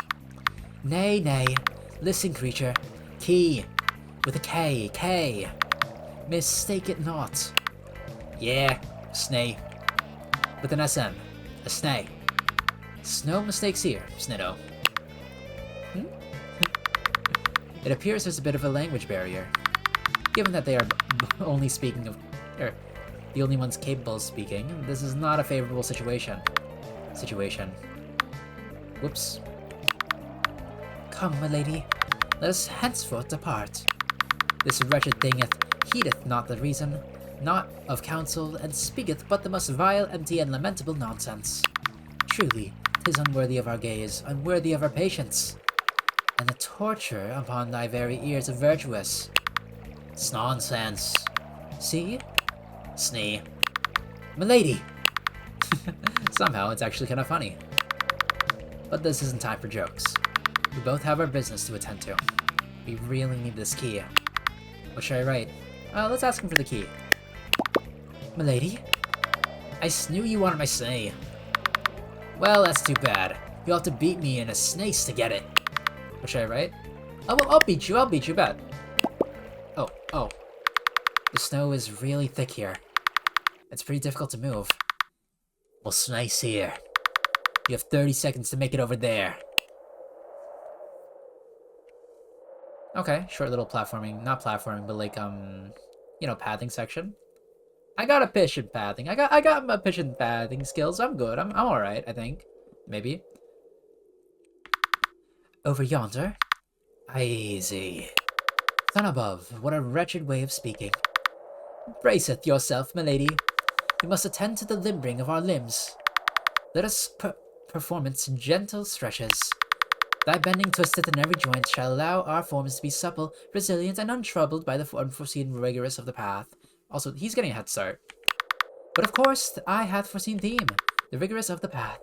S1: Nay, nay. Listen, creature. Key. With a K. K. Mistake it not. Yeah. Snay. With an SM. A snay. No mistakes here, Sniddo. It appears there's a bit of a language barrier. Given that they are only speaking of... the only ones capable of speaking, this is not a favorable situation. Whoops. Come, my lady. Let us henceforth depart. This wretched thing heedeth not the reason, not of counsel, and speaketh but the most vile, empty, and lamentable nonsense. Truly, 'tis unworthy of our gaze, unworthy of our patience, and the torture upon thy very ears of virtuous. It's nonsense. See? Snee. Milady! Somehow, it's actually kind of funny. But this isn't time for jokes. We both have our business to attend to. We really need this key. What should I write? Let's ask him for the key. Milady? I knew you wanted my snay. Well, that's too bad. You'll have to beat me in a snace to get it. What should I write? Oh, well, I'll beat you, bet. Oh. The snow is really thick here. It's pretty difficult to move. Well, snace here. You have 30 seconds to make it over there. Okay, short little platforming, not platforming, but like, pathing section. I got a pitch in pathing. I got my pitch and pathing skills. I'm good. I'm alright, I think. Maybe. Over yonder? Easy. Sun above, what a wretched way of speaking. Braceth yourself, milady. We must attend to the limbering of our limbs. Let us perform its gentle stretches. Thy bending twisteth in every joint shall allow our forms to be supple, resilient, and untroubled by the unforeseen rigorous of the path. Also, he's getting a head start. But of course, I hath foreseen theme, the rigorous of the path.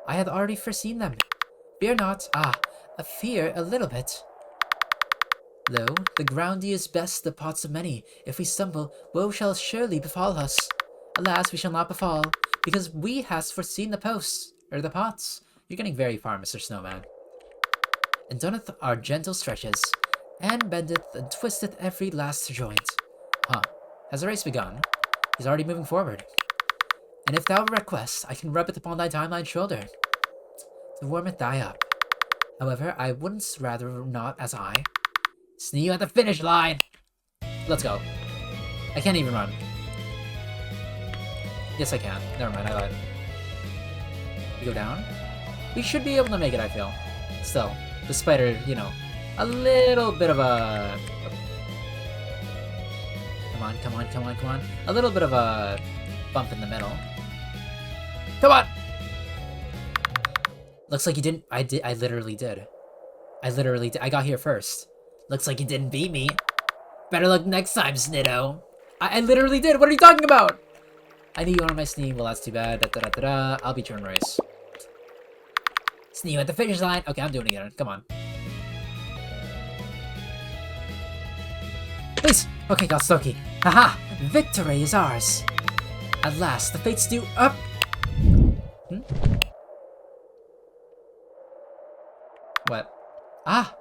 S1: I hath already foreseen them. Fear not, fear a little bit. Lo, the groundy is best the pots of many. If we stumble, woe shall surely befall us. Alas, we shall not befall, because we hast foreseen the posts, or the pots. You're getting very far, Mr. Snowman. And doneth our gentle stretches, and bendeth and twisteth every last joint. Has the race begun? He's already moving forward. And if thou request, I can rub it upon thy timeline shoulder, to warm it thigh up. However, I wouldn't rather not as I. See you at the finish line! Let's go. I can't even run. Yes, I can. Never mind, I lied. We go down? We should be able to make it, I feel. Still, the spider, a little bit of a... Come on. A little bit of a bump in the middle. Come on! Looks like you didn't... I literally did. I got here first. Looks like you didn't beat me. Better luck next time, Sniddo. I literally did. What are you talking about? I knew you wanted my Snee. Well, that's too bad. Da, da, da, da, da. I'll beat you in a race. Snee at the finish line. Okay, I'm doing it again. Come on. Please. Okay, got Stoky. Haha! Victory is ours. At last, the fates do up. What? Ah!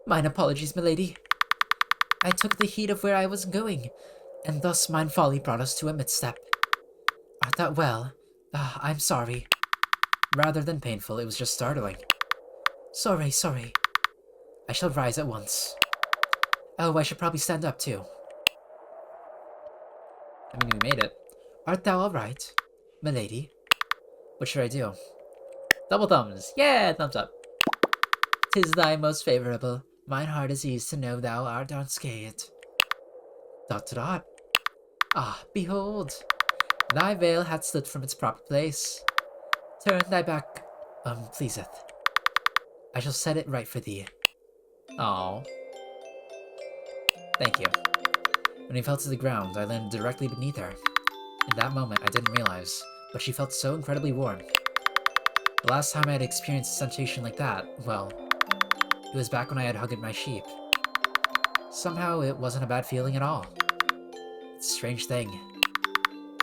S1: Mine apologies, milady. I took the heat of where I was going, and thus mine folly brought us to a misstep. Art thou well? Ah, I'm sorry. Rather than painful, it was just startling. Sorry, sorry. I shall rise at once. Oh, I should probably stand up too. I mean, we made it. Art thou alright, milady? What should I do? Double thumbs! Yeah, thumbs up. 'Tis thy most favorable. Mine heart is eased to know thou art unscathed. ... Dot to dot. Ah, behold! Thy veil hath slipped from its proper place. Turn thy back, pleaseth. I shall set it right for thee. Aww. Thank you. When I fell to the ground, I landed directly beneath her. In that moment, I didn't realize, but she felt so incredibly warm. The last time I had experienced a sensation like that, well, it was back when I had hugged my sheep. Somehow, it wasn't a bad feeling at all. It's a strange thing.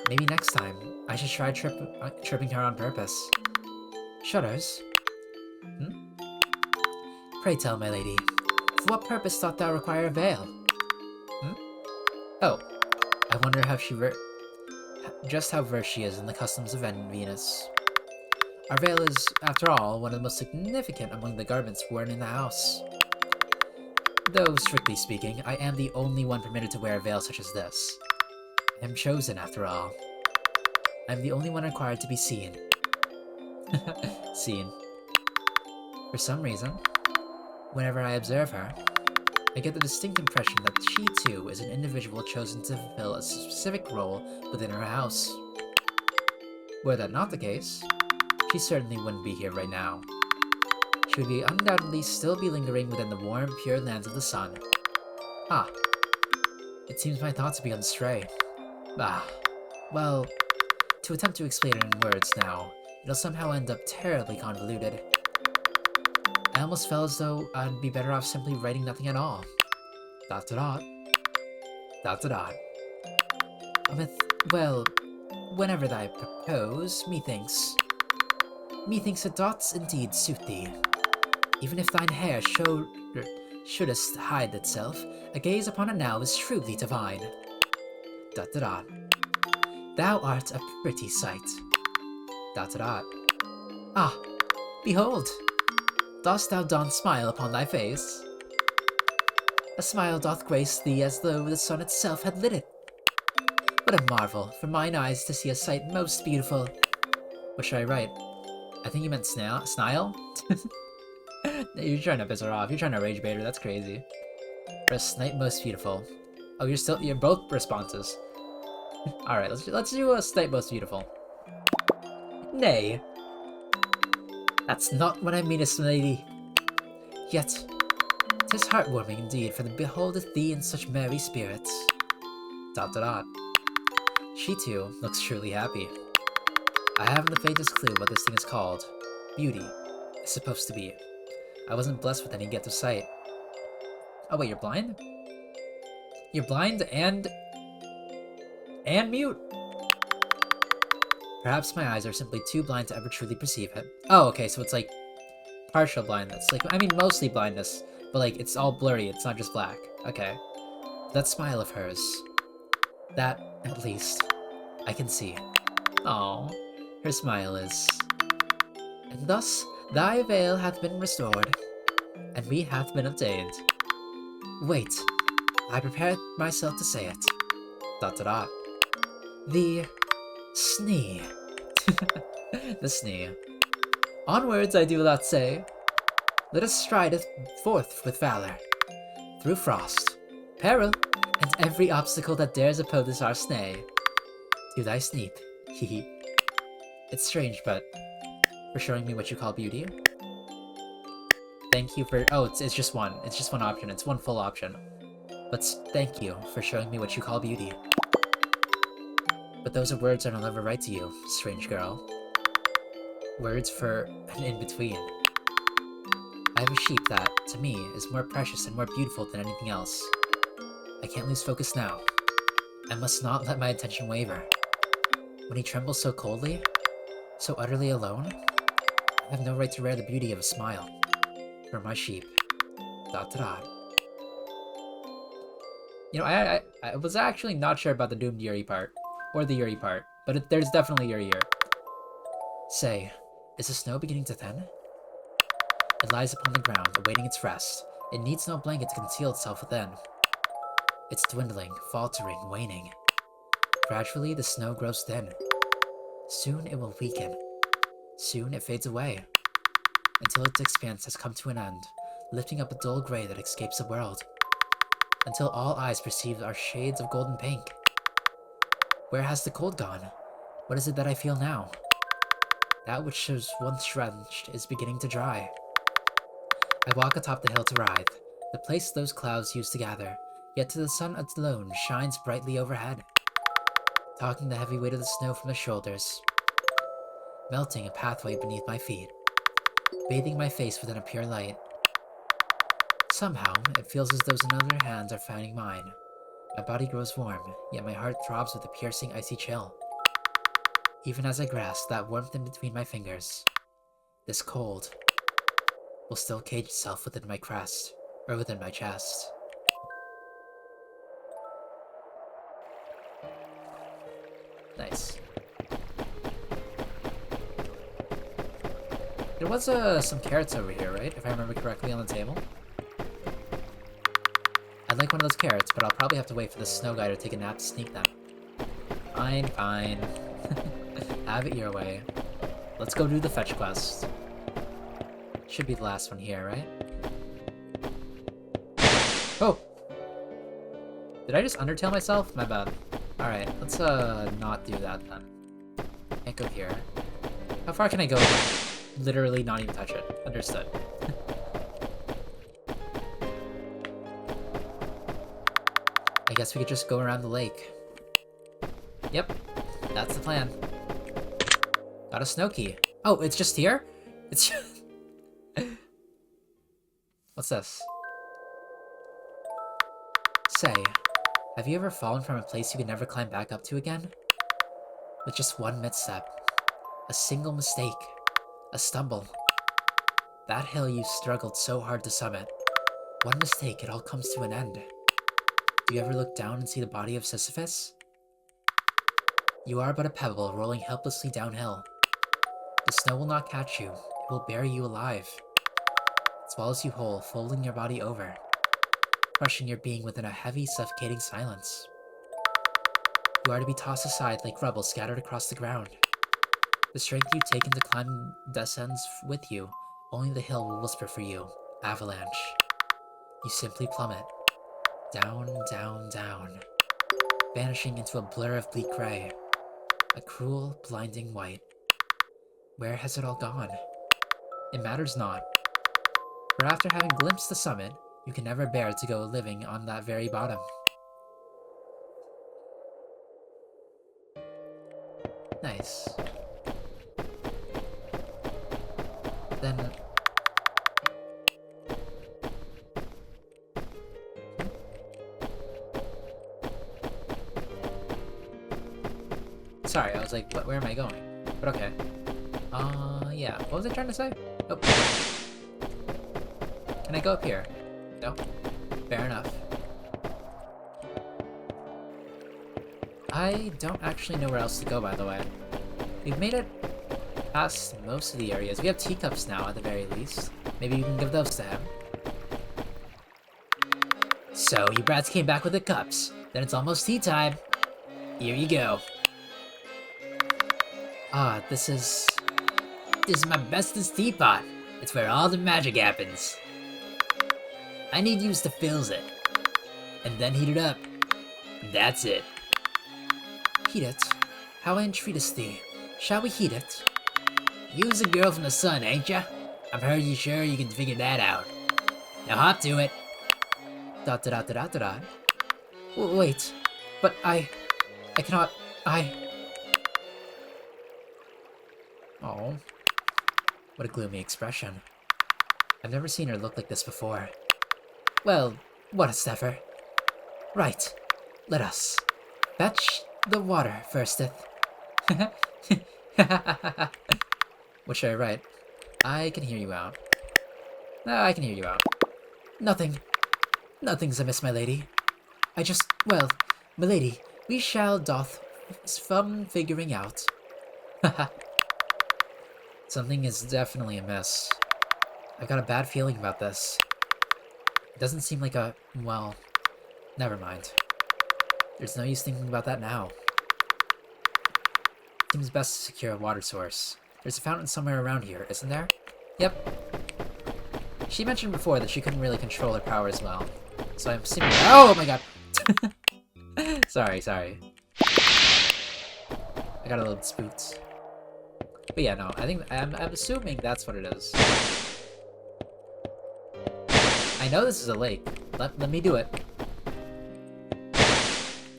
S1: Maybe next time, I should try tripping her on purpose. Shudders? Pray tell, my lady, for what purpose doth thou require a veil? Oh, I wonder how just how versed she is in the customs of Venus. Our veil is, after all, one of the most significant among the garments worn in the house. Though, strictly speaking, I am the only one permitted to wear a veil such as this. I am chosen, after all. I am the only one required to be seen. Seen. For some reason, whenever I observe her, I get the distinct impression that she, too, is an individual chosen to fulfill a specific role within her house. Were that not the case, she certainly wouldn't be here right now. She would undoubtedly still be lingering within the warm, pure lands of the sun. Ah. It seems my thoughts have begun to stray. Ah. Well, to attempt to explain it in words now, it'll somehow end up terribly convoluted. I almost felt as though I'd be better off simply writing nothing at all. Dot to dot. Dot to dot. Well, whenever thy propose, methinks it doth indeed suit thee. Even if thine hair shouldst hide itself, a gaze upon it now is truly divine. Dot to dot. Thou art a pretty sight. Dot to dot. Ah, behold! Dost thou don smile upon thy face? A smile doth grace thee as though the sun itself had lit it. What a marvel for mine eyes to see a sight most beautiful. What should I write? I think you meant snile? You're trying to piss her off. You're trying to rage bait her. That's crazy. For a snipe most beautiful. Oh, you're both responses. Alright, let's do a snipe most beautiful. Nay. That's not what I meanest, lady. Yet, 'tis heartwarming indeed, for the beholdeth thee in such merry spirits. Dot dot dot. She too looks truly happy. I haven't the faintest clue what this thing is called. Beauty is supposed to be. I wasn't blessed with any gift of sight. Oh wait, you're blind? You're blind and mute? Perhaps my eyes are simply too blind to ever truly perceive it. Oh, okay, so it's like partial blindness. Like, I mean, mostly blindness, but like, it's all blurry, it's not just black. Okay. That smile of hers. That, at least, I can see. Aww, her smile is. And thus, thy veil hath been restored, and we hath been obtained. Wait, I prepared myself to say it. Dot dot dot. The Snee. The Snee. Onwards, I do not say. Let us stride forth with valor, through frost, peril, and every obstacle that dares oppose our Snee. To thy Sneep. Hehe. It's strange, but for showing me what you call beauty. Thank you for. Oh, it's just one. It's just one option. It's one full option. But thank you for showing me what you call beauty. But those are words that'll never write to you, strange girl. Words for an in-between. I have a sheep that, to me, is more precious and more beautiful than anything else. I can't lose focus now. I must not let my attention waver. When he trembles so coldly, so utterly alone, I have no right to rare the beauty of a smile. For my sheep. ... You know, I was actually not sure about the doomed Yuri part. Or the Yuri part. But there's definitely Yuri here. Say, is the snow beginning to thin? It lies upon the ground, awaiting its rest. It needs no blanket to conceal itself within. It's dwindling, faltering, waning. Gradually, the snow grows thin. Soon it will weaken. Soon it fades away. Until its expanse has come to an end, lifting up a dull gray that escapes the world. Until all eyes perceive our shades of golden pink. Where has the cold gone? What is it that I feel now? That which was once drenched is beginning to dry. I walk atop the hill to ride, the place those clouds used to gather, yet to the sun alone shines brightly overhead, talking the heavy weight of the snow from the shoulders, melting a pathway beneath my feet, bathing my face within a pure light. Somehow, it feels as though another hands are finding mine. My body grows warm, yet my heart throbs with a piercing icy chill. Even as I grasp that warmth in between my fingers, this cold will still cage itself within my crest, or within my chest. Nice. There was some carrots over here, right? If I remember correctly, on the table. I'd like one of those carrots, but I'll probably have to wait for the snow guy to take a nap to sneak them. Fine, fine. Have it your way. Let's go do the fetch quest. Should be the last one here, right? Oh! Did I just undertale myself? My bad. Alright, let's not do that then. Can't go here. How far can I go? Literally not even touch it. Understood. I guess we could just go around the lake. Yep, that's the plan. Got a snow key. Oh, it's just here? It's just... What's this? Say, have you ever fallen from a place you could never climb back up to again? With just one misstep, a single mistake, a stumble. That hill you struggled so hard to summit. One mistake, it all comes to an end. Do you ever look down and see the body of Sisyphus? You are but a pebble rolling helplessly downhill. The snow will not catch you, it will bury you alive. It swallows you whole, folding your body over, crushing your being within a heavy, suffocating silence. You are to be tossed aside like rubble scattered across the ground. The strength you've taken to climb descends with you. Only the hill will whisper for you. Avalanche. You simply plummet. Down, down, down. Vanishing into a blur of bleak gray. A cruel, blinding white. Where has it all gone? It matters not. For after having glimpsed the summit, you can never bear to go living on that very bottom. Nice. Then... Sorry, I was like, what, where am I going? But okay. Yeah. What was I trying to say? Oh. Can I go up here? No. Fair enough. I don't actually know where else to go, by the way. We've made it past most of the areas. We have teacups now, at the very least. Maybe you can give those to him. So, you brats came back with the cups. Then it's almost tea time. Here you go. Ah, this is my bestest teapot. It's where all the magic happens. I need yous to fills it. And then heat it up. That's it. Heat it? How I entreatest thee. Shall we heat it? You's a girl from the sun, ain't ya? I've heard you sure you can figure that out. Now hop to it. Dot dot dot dot dot. Wait, but I cannot. Oh, what a gloomy expression. I've never seen her look like this before. Well, what a stepper. Right, let us fetch the water firsteth. What should I write? I can hear you out. No, I can hear you out. Nothing's amiss, my lady. Well, my lady, we shall doth from figuring out. Something is definitely amiss. I've got a bad feeling about this. It doesn't seem like well, never mind. There's no use thinking about that now. Seems best to secure a water source. There's a fountain somewhere around here, isn't there? Yep. She mentioned before that she couldn't really control her powers well. So I'm assuming— oh my god! Sorry. I got a little spooked. But yeah, no, I'm assuming that's what it is. I know this is a lake. Let me do it.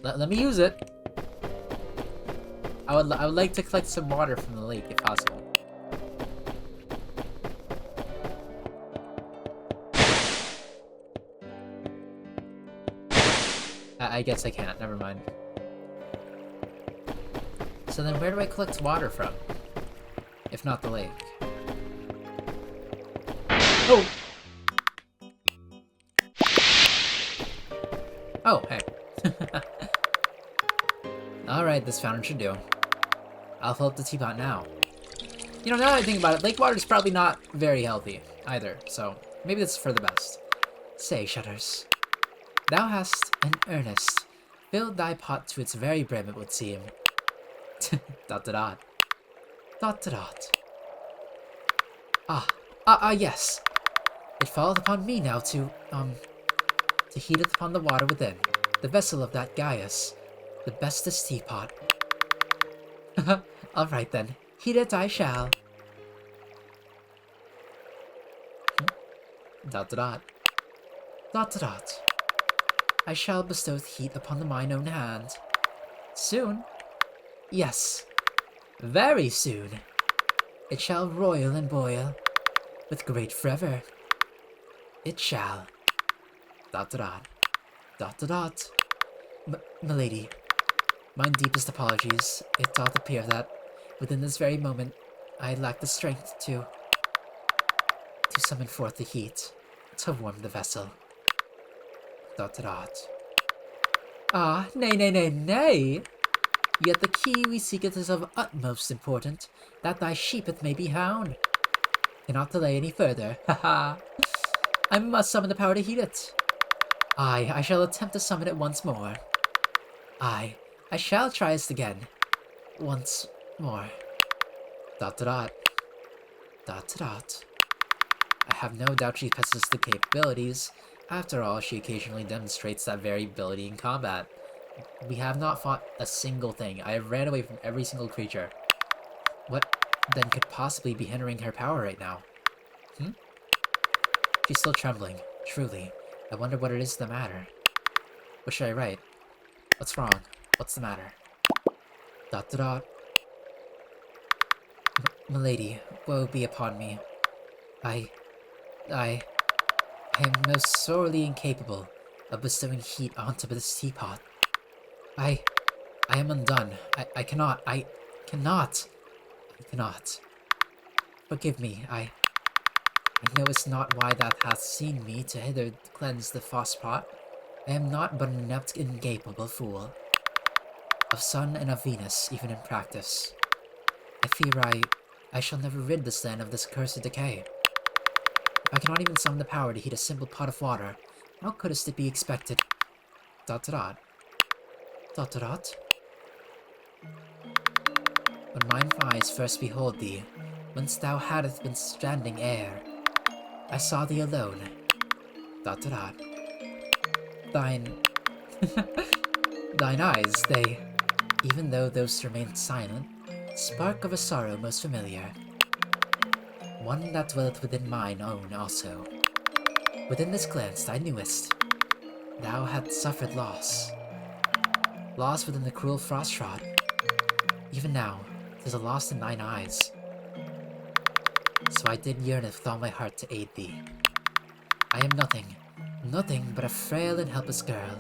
S1: Let me use it. I would like to collect some water from the lake if possible. I guess I can't. Never mind. So then where do I collect water from? If not the lake. Oh! Oh, hey. Alright, this fountain should do. I'll fill up the teapot now. You know, now that I think about it, lake water is probably not very healthy either, so maybe that's for the best. Say, Shutters, thou hast in earnest filled thy pot to its very brim, it would seem. ... yes. It falleth upon me now to heateth upon the water within, the vessel of that Gaius, the bestest teapot. Alright then, heat it I shall. ... I shall bestow heat upon mine own hand. Soon? Yes, very soon. It shall roil and boil, with great fervor. It shall. ... Milady, mine deepest apologies. It doth appear that, within this very moment, I lack the strength to summon forth the heat, to warm the vessel. ... Ah, nay! Yet the key we seeketh is of utmost importance, that thy sheepeth may be hound. Cannot delay any further, ha! I must summon the power to heat it. Aye, I shall attempt to summon it once more. Aye, I shall try it again. Once more. ... I have no doubt she possesses the capabilities. After all, she occasionally demonstrates that very ability in combat. We have not fought a single thing. I have ran away from every single creature. What then could possibly be hindering her power right now? She's still trembling. Truly. I wonder what it is the matter. What should I write? What's wrong? What's the matter? ... Milady, woe be upon me. I am most sorely incapable of bestowing heat onto this teapot. I am undone. I cannot. Forgive me, I know it's not why thou hast seen me to hither cleanse the pot. I am not but an inept, incapable fool. Of Sun and of Venus, even in practice. I fear I shall never rid this land of this cursed decay. If I cannot even summon the power to heat a simple pot of water, how couldst it be expected? ... When mine eyes first behold thee, whence thou hadst been standing ere, I saw thee alone. ... Thine eyes, they, even though those remained silent, spark of a sorrow most familiar. One that dwelleth within mine own also. Within this glance thou knewest, thou hadst suffered loss. Loss within the cruel frost rod. Even now, 'tis a loss in thine eyes. so I did yearn with all my heart to aid thee. I am nothing but a frail and helpless girl.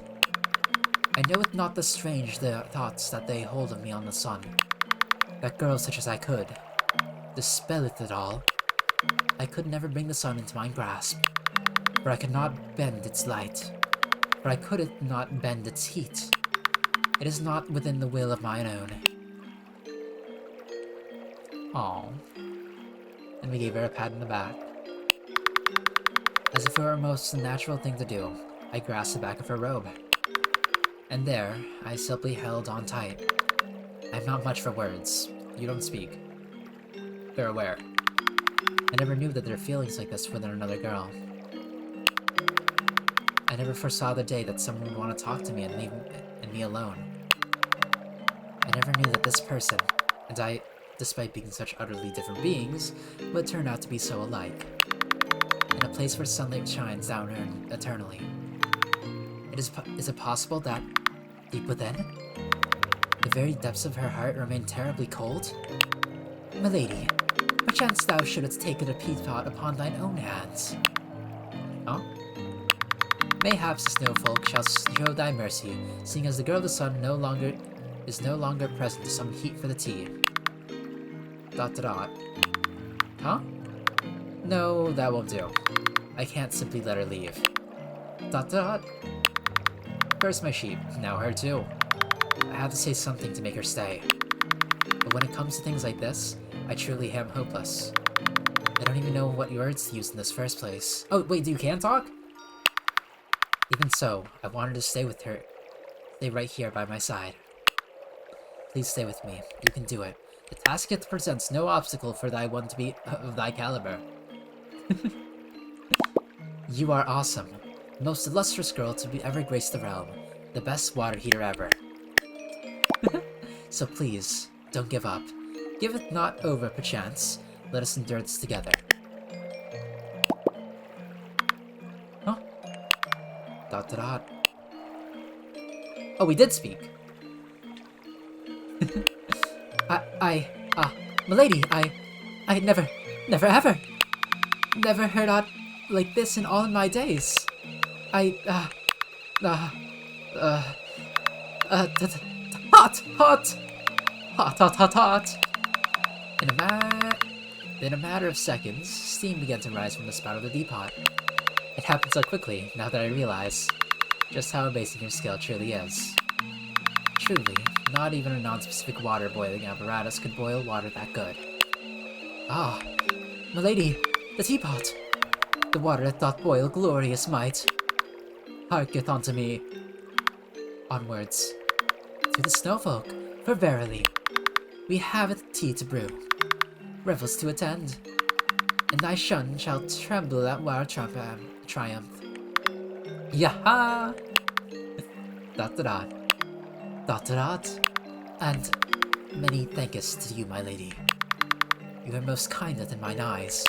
S1: I know it not the strange the thoughts that they hold of me on the sun. That girl such as I could dispelleth it all. I could never bring the sun into my grasp, for I could not bend its light, for I could it not bend its heat. It is not within the will of mine own. Aww. And we gave her a pat on the back. As if it were a most natural thing to do, I grasped the back of her robe. And there, I simply held on tight. I'm not much for words. You don't speak. They're aware. I never knew that there were feelings like this within another girl. I never foresaw the day that someone would want to talk to me and leave me alone. I never knew that this person, and I, despite being such utterly different beings, would turn out to be so alike. In a place where sunlight shines down eternally. Is it possible that, deep within, the very depths of her heart remain terribly cold? Milady, perchance thou shouldst take a peapod upon thine own hands. Huh? Mayhaps the snowfolk shall show thy mercy, seeing as the girl of the sun is no longer present to some heat for the tea. ... Huh? No, that won't do. I can't simply let her leave. ... First my sheep, now her too. I have to say something to make her stay. But when it comes to things like this, I truly am hopeless. I don't even know what words to use in this first place. Oh, wait, you can talk? Even so, I wanted to stay with her. Stay right here by my side. Please stay with me. You can do it. The task yet presents no obstacle for thy one to be of thy caliber. You are awesome. Most illustrious girl to be ever graced the realm. The best water heater ever. So please, don't give up. Give it not over, perchance. Let us endure this together. Huh? ... Oh, we did speak. Milady, I never ever heard aught like this in all my days. Hot. In a matter of seconds, steam began to rise from the spout of the teapot. It happened so quickly, now that I realize just how amazing your skill truly is. Truly, not even a non-specific water boiling apparatus could boil water that good. Ah, milady, the teapot! The water that doth boil glorious might. Harketh unto me. Onwards. To the snowfolk, for verily, we have tea to brew, revels to attend, and thy shun shall tremble at our triumph. Yaha! ... And many thankes to you, my lady. You are most kind in mine eyes. ...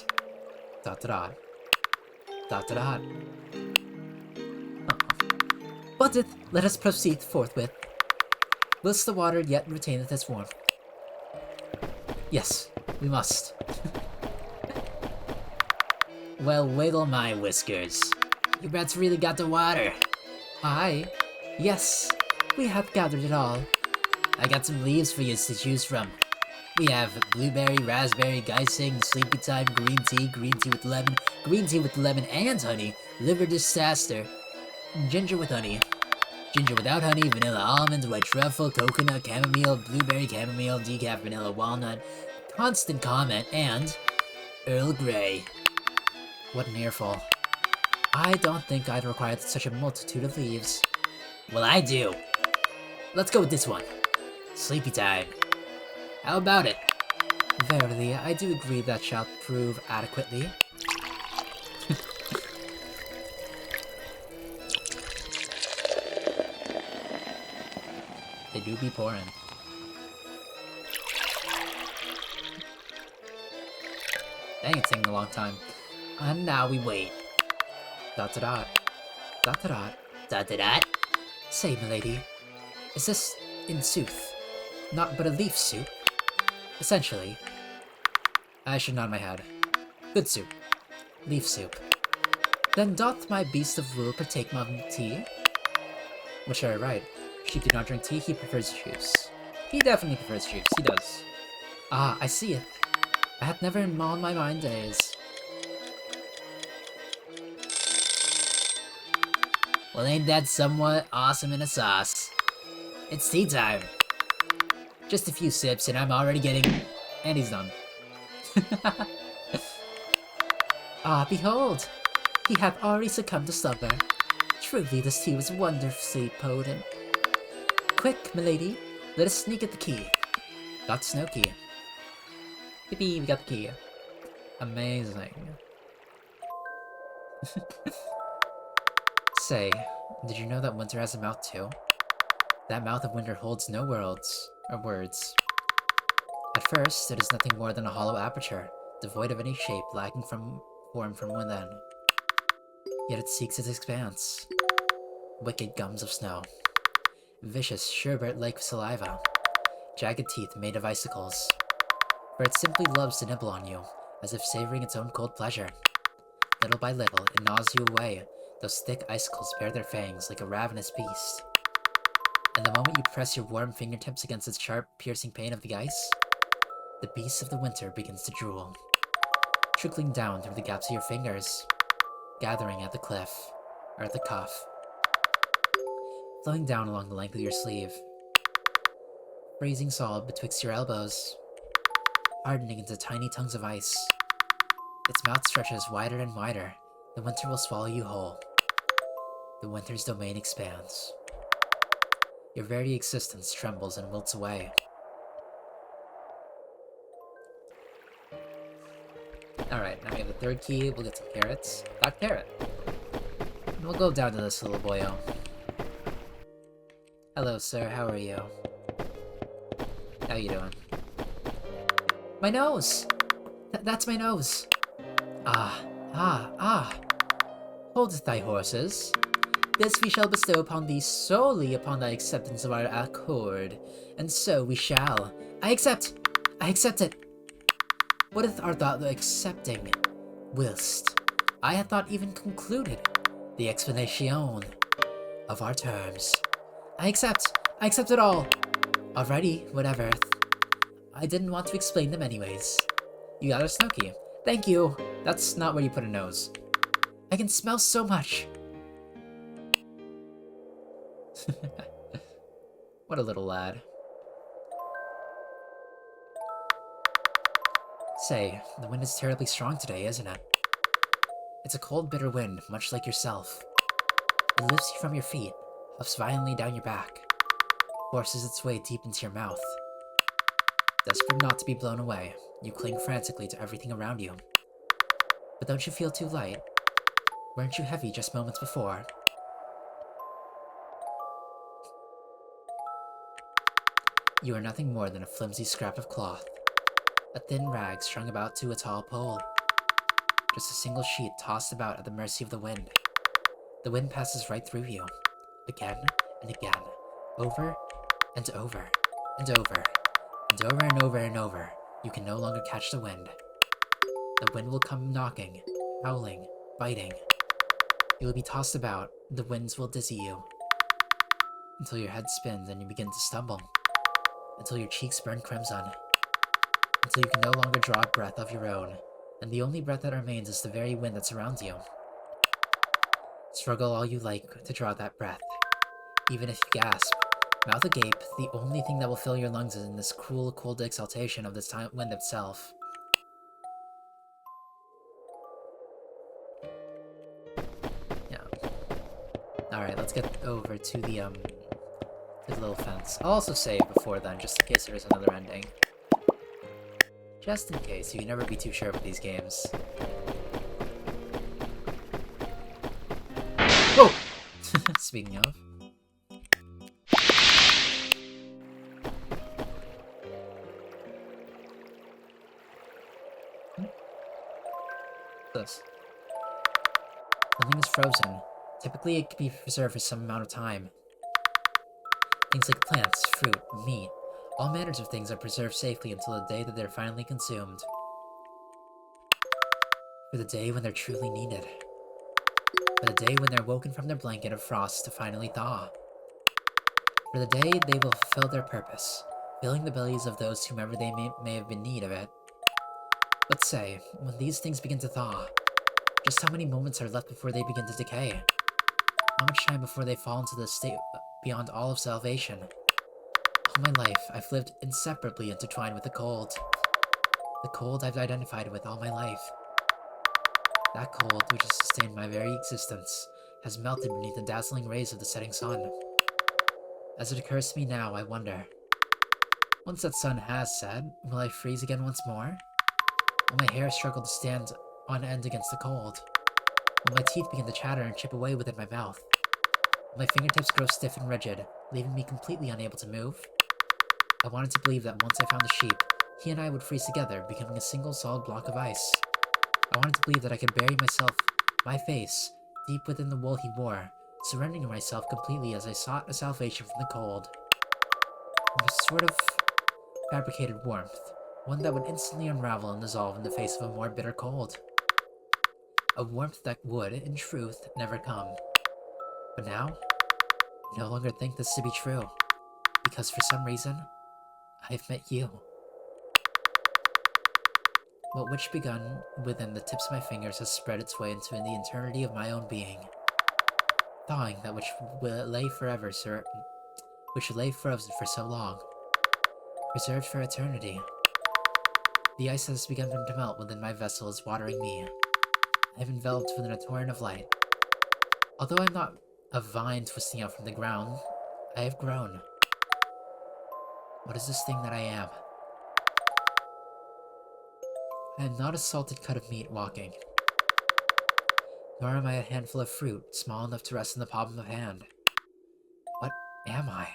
S1: But let us proceed forthwith, whilst the water yet retaineth its warmth. Yes, we must. Well, wiggle my whiskers. You brats really got the water. Aye. Yes, we have gathered it all. I got some leaves for you to choose from. We have blueberry, raspberry, Geising, sleepy time, green tea with lemon and honey, liver disaster, ginger with honey, ginger without honey, vanilla almonds, white truffle, coconut, chamomile, blueberry, chamomile, decaf, vanilla walnut, constant comment, and Earl Grey. What an earful. I don't think I'd require such a multitude of leaves. Well, I do. Let's go with this one. Sleepy time. How about it? Verily, I do agree that shall prove adequately. They do be pouring. Dang, it's taking a long time. And now we wait. ... Say, milady, is this, in sooth, not but a leaf soup? Essentially. I should nod my head. Good soup. Leaf soup. Then doth my beast of rule partake my tea? Which are right. Sheep do not drink tea, he prefers juice. He definitely prefers juice, he does. Ah, I see it. I had never in all my mind days. Well, ain't that somewhat awesome in a sauce? It's tea time. Just a few sips and I'm already getting... And he's done. Ah, behold! He hath already succumbed to slumber. Truly, this tea was wonderfully potent. Quick, milady, let us sneak at the key. Got snow key. Yippee, we got the key. Amazing. Say, did you know that winter has a mouth too? That mouth of winter holds no words. At first, it is nothing more than a hollow aperture, devoid of any shape, lacking from form from within. Yet it seeks its expanse. Wicked gums of snow. Vicious, sherbet-like saliva. Jagged teeth made of icicles. For it simply loves to nibble on you, as if savoring its own cold pleasure. Little by little, it gnaws you away. Those thick icicles bare their fangs like a ravenous beast. And the moment you press your warm fingertips against its sharp, piercing pain of the ice, the beast of the winter begins to drool, trickling down through the gaps of your fingers, gathering at the cliff, or at the cuff, flowing down along the length of your sleeve, freezing solid betwixt your elbows, hardening into tiny tongues of ice. Its mouth stretches wider and wider. The winter will swallow you whole. The winter's domain expands. Your very existence trembles and wilts away. Alright, now we have the third key. We'll get some carrots. Got carrot. And we'll go down to this little boyo. Hello, sir. How are you? How you doing? My nose! That's my nose! Ah. Hold thy horses. This we shall bestow upon thee solely upon thy acceptance of our accord. And so we shall. I accept! I accept it! What if art thou accepting? Whilst I had thought even concluded the explanation of our terms. I accept it all! Alrighty, whatever. I didn't want to explain them anyways. You got a snow key. Thank you! That's not where you put a nose. I can smell so much! What a little lad. Say, the wind is terribly strong today, isn't it? It's a cold, bitter wind, much like yourself. It lifts you from your feet, huffs violently down your back, forces its way deep into your mouth. Desperate not to be blown away, you cling frantically to everything around you. But don't you feel too light? Weren't you heavy just moments before? You are nothing more than a flimsy scrap of cloth, a thin rag strung about to a tall pole. Just a single sheet tossed about at the mercy of the wind. The wind passes right through you, again and again, over and over and over and over and over and over. You can no longer catch the wind. The wind will come knocking, howling, biting. You will be tossed about, the winds will dizzy you, until your head spins and you begin to stumble, until your cheeks burn crimson, until you can no longer draw a breath of your own, and the only breath that remains is the very wind that surrounds you. Struggle all you like to draw that breath. Even if you gasp, mouth agape, the only thing that will fill your lungs is in this cruel, cold exhaltation of this wind itself. Yeah. Alright, let's get over to the little fence. I'll also save before then, just in case there is another ending. Just in case, you can never be too sure with these games. Whoa! Speaking of. This. Nothing is frozen. Typically, it can be preserved for some amount of time. Things like plants, fruit, meat, all manners of things are preserved safely until the day that they're finally consumed. For the day when they're truly needed. For the day when they're woken from their blanket of frost to finally thaw. For the day they will fulfill their purpose, filling the bellies of those whomever they may have been in need of it. But say, when these things begin to thaw, just how many moments are left before they begin to decay? How much time before they fall into the state beyond all of salvation? All my life, I've lived inseparably intertwined with the cold. The cold I've identified with all my life. That cold, which has sustained my very existence, has melted beneath the dazzling rays of the setting sun. As it occurs to me now, I wonder, once that sun has set, will I freeze again once more? Will my hair struggle to stand on end against the cold? Will my teeth begin to chatter and chip away within my mouth? Will my fingertips grow stiff and rigid, leaving me completely unable to move? I wanted to believe that once I found the sheep, he and I would freeze together, becoming a single solid block of ice. I wanted to believe that I could bury my face, deep within the wool he wore, surrendering myself completely as I sought a salvation from the cold. A sort of fabricated warmth, one that would instantly unravel and dissolve in the face of a more bitter cold. A warmth that would, in truth, never come. But now, I no longer think this to be true, because for some reason, I've met you. What which begun within the tips of my fingers has spread its way into the eternity of my own being. Thawing that which lay frozen for so long, preserved for eternity. The ice that has begun to melt within my vessel is watering me. I have enveloped within a torrent of light. Although I'm not a vine twisting out from the ground, I have grown. What is this thing that I am? I am not a salted cut of meat walking, nor am I a handful of fruit small enough to rest in the palm of a hand. What am I?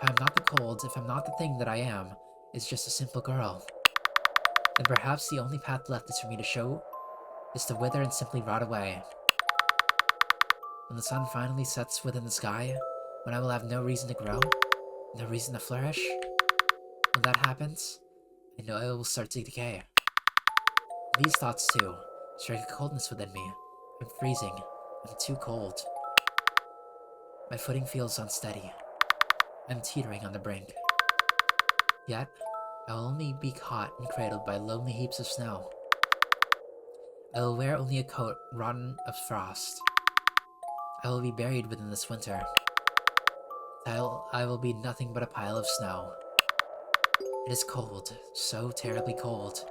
S1: If I'm not the cold, if I'm not the thing that I am, is just a simple girl, then perhaps the only path left is for me to show is to wither and simply rot away. When the sun finally sets within the sky, when I will have no reason to grow, no reason to flourish, when that happens, I know I will start to decay. These thoughts, too, strike a coldness within me. I'm freezing. I'm too cold. My footing feels unsteady. I'm teetering on the brink. Yet, I will only be caught and cradled by lonely heaps of snow. I will wear only a coat rotten of frost. I will be buried within this winter. I will be nothing but a pile of snow. It is cold, so terribly cold.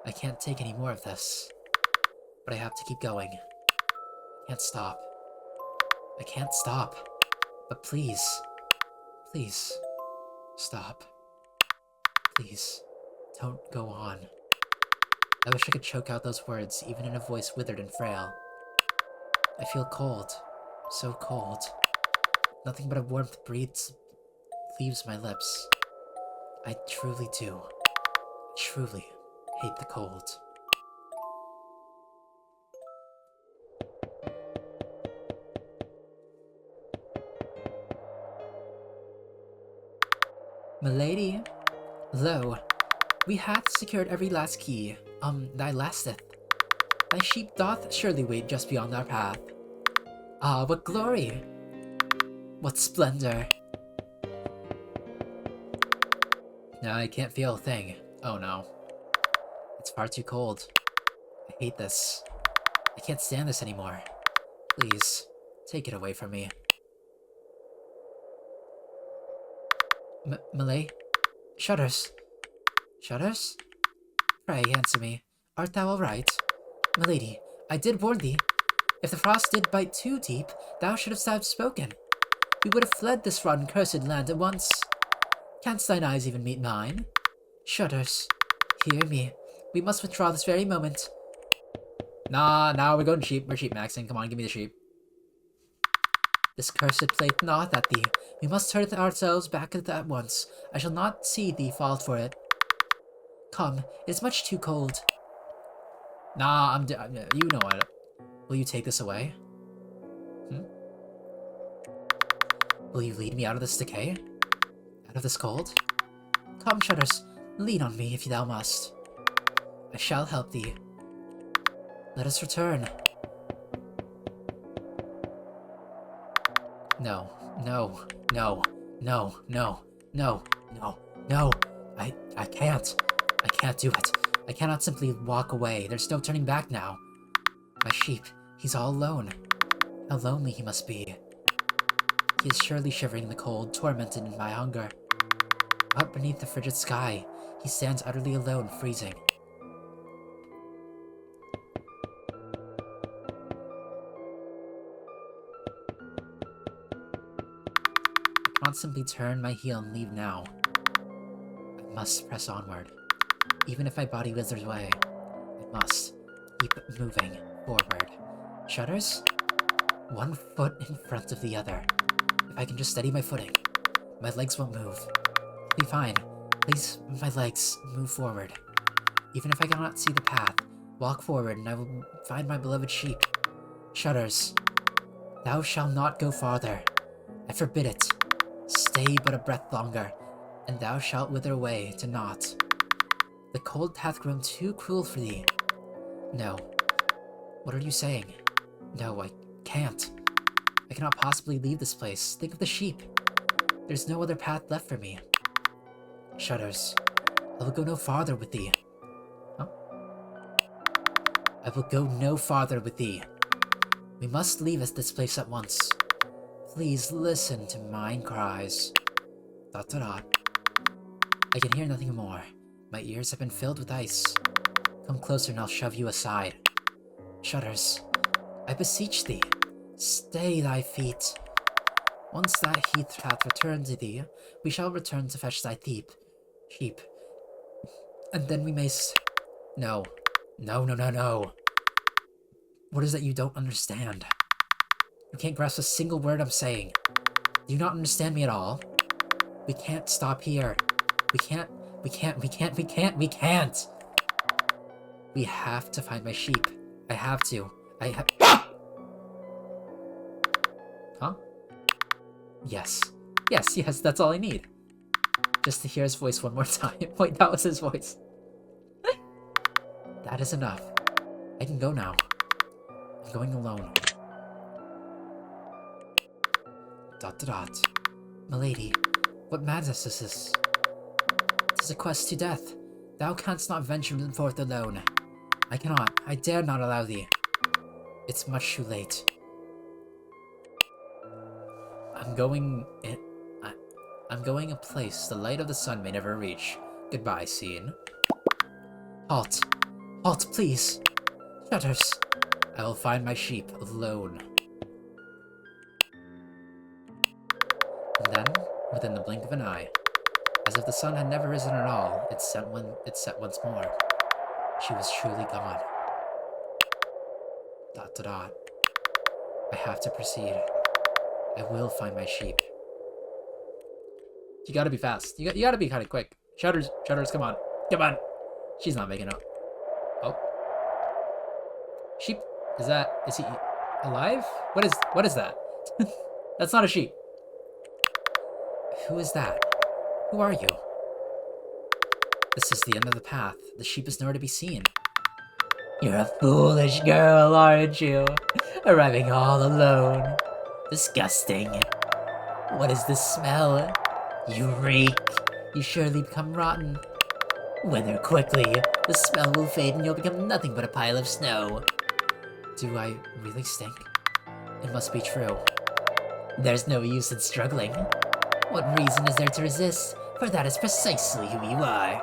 S1: I can't take any more of this. But I have to keep going. I can't stop. I can't stop. But please, please, stop. Please, don't go on. I wish I could choke out those words, even in a voice withered and frail. I feel cold. So cold. Nothing but a warmth leaves my lips. I truly do. Truly hate the cold. Milady, lo, we hath secured every last key. Thy lasteth. Thy sheep doth surely wait just beyond our path. Ah, what glory! What splendor! Now I can't feel a thing. Oh no. It's far too cold. I hate this. I can't stand this anymore. Please, take it away from me. Malay? Shudders? Shudders? Pray, answer me. Art thou all right? Milady, I did warn thee. If the frost did bite too deep, thou shouldst have spoken. We would have fled this rotten cursed land at once. Canst thine eyes even meet mine? Shudders. Hear me. We must withdraw this very moment. Nah, we're going sheep. We're sheep maxing. Come on, give me the sheep. This cursed plate gnaweth at thee. We must turn ourselves back at once. I shall not see thee fall for it. Come, it is much too cold. Nah, you know what. Will you take this away? Will you lead me out of this decay? Out of this cold? Come, Shudders, lean on me if thou must. I shall help thee. Let us return. No, no, no, no, no, no, no, no. I can't. I can't do it. I cannot simply walk away. There's no turning back now. My sheep, he's all alone. How lonely he must be. He is surely shivering in the cold, tormented by hunger. Out beneath the frigid sky, he stands utterly alone, freezing. I cannot simply turn my heel and leave now. I must press onward. Even if my body withers away, I must keep moving forward. Shutters? One foot in front of the other. If I can just steady my footing, my legs won't move. I'll be fine. Please, my legs, move forward. Even if I cannot see the path, walk forward and I will find my beloved sheep. Shutters. Thou shalt not go farther. I forbid it. Stay but a breath longer, and thou shalt wither away to naught. The cold hath grown too cruel for thee. No. What are you saying? No, I can't. I cannot possibly leave this place. Think of the sheep. There's no other path left for me. Shutters. I will go no farther with thee. Huh? I will go no farther with thee. We must leave this place at once. Please listen to mine cries. ... I can hear nothing more. My ears have been filled with ice. Come closer and I'll shove you aside. Shutters. I beseech thee. Stay thy feet. Once that heath hath returned to thee, we shall return to fetch thy sheep. And then we may No. No, no, no, no. What is that you don't understand? You can't grasp a single word I'm saying. Do you not understand me at all? We can't stop here. We can't. We have to find my sheep. I have to. Huh? Yes. Yes, that's all I need. Just to hear his voice one more time. Wait, that was his voice. That is enough. I can go now. I'm going alone. ... Milady, what madness is this? 'Tis a quest to death. Thou canst not venture forth alone. I cannot. I dare not allow thee. It's much too late. I'm going a place the light of the sun may never reach. Goodbye, scene. Halt. Halt, please. Shutters. I will find my sheep alone. And then, within the blink of an eye, as if the sun had never risen at all, it set once more. She was truly gone. ... I have to proceed. I will find my sheep. You gotta be fast. You gotta be kind of quick. Shutters, come on. Come on. She's not making up. Oh. Sheep? Is he alive? What is that? That's not a sheep. Who is that? Who are you? This is the end of the path. The sheep is nowhere to be seen. You're a foolish girl, aren't you? Arriving all alone. Disgusting. What is this smell? You reek. You surely become rotten. Wither quickly. The smell will fade and you'll become nothing but a pile of snow. Do I really stink? It must be true. There's no use in struggling. What reason is there to resist? For that is precisely who you are.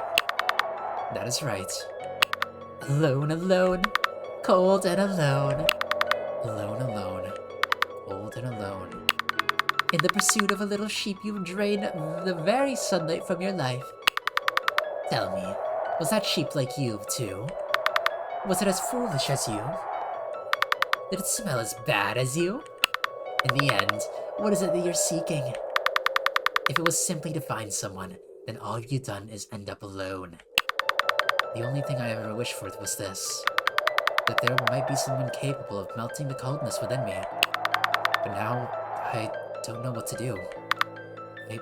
S1: That is right. Alone, alone. Cold and alone. Alone, alone. Old and alone. In the pursuit of a little sheep, you've drained the very sunlight from your life. Tell me, was that sheep like you, too? Was it as foolish as you? Did it smell as bad as you? In the end, what is it that you're seeking? If it was simply to find someone, then all you've done is end up alone. The only thing I ever wished for was this. That there might be someone capable of melting the coldness within me. But now, I don't know what to do. I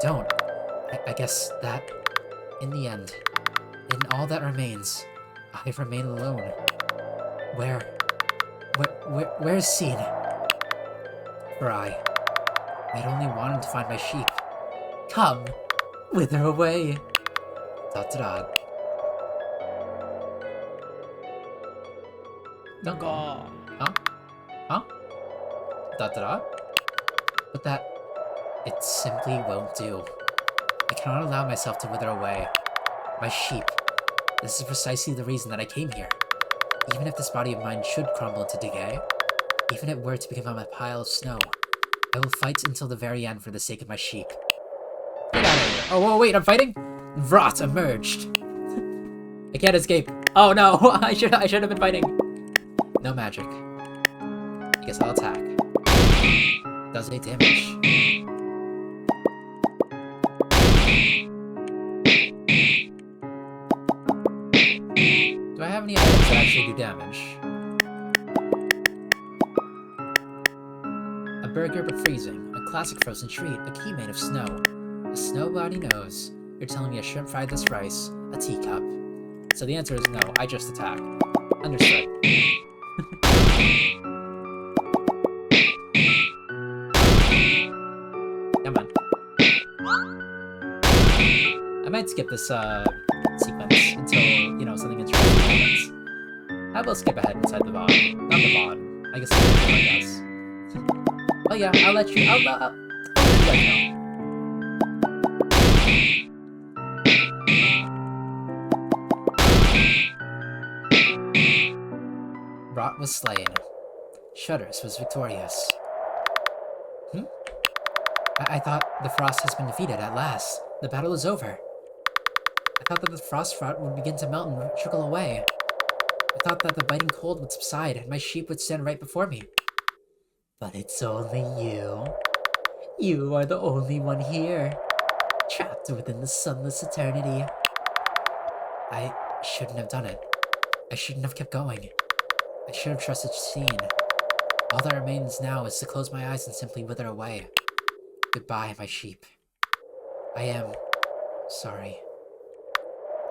S1: don't. I guess that, in the end, in all that remains, I remain alone. Where's Scene? For I'd only wanted to find my sheep. Come, wither away. ... Don't go.
S2: Bah.
S1: Huh? Huh? ... But that... It simply won't do. I cannot allow myself to wither away. My sheep. This is precisely the reason that I came here. Even if this body of mine should crumble into decay, even if it were to become a pile of snow, I will fight until the very end for the sake of my sheep. Get out of here. Oh, wait, I'm fighting? Rot emerged. I can't escape. Oh no, I should have been fighting. No magic. I guess I'll attack. Does 8 damage. Do I have any items that actually do damage? A burger but freezing, a classic frozen treat, a key made of snow, a snow body nose. You're telling me a shrimp fried this rice, a teacup. So the answer is no, I just attack. Understood. Come on. I might skip this sequence until, you know, something interesting happens. I will skip ahead inside the VOD. Not the VOD. I guess it's the video, I guess. Oh yeah, I'll let you guys know. Rot was slain. Shudders was victorious. I thought the frost has been defeated at last. The battle is over. I thought that the frost rot would begin to melt and trickle away. I thought that the biting cold would subside and my sheep would stand right before me. But it's only you. You are the only one here, trapped within the sunless eternity. I shouldn't have done it. I shouldn't have kept going. I should have trusted Scene. All that remains now is to close my eyes and simply wither away. Goodbye, my sheep. I am sorry.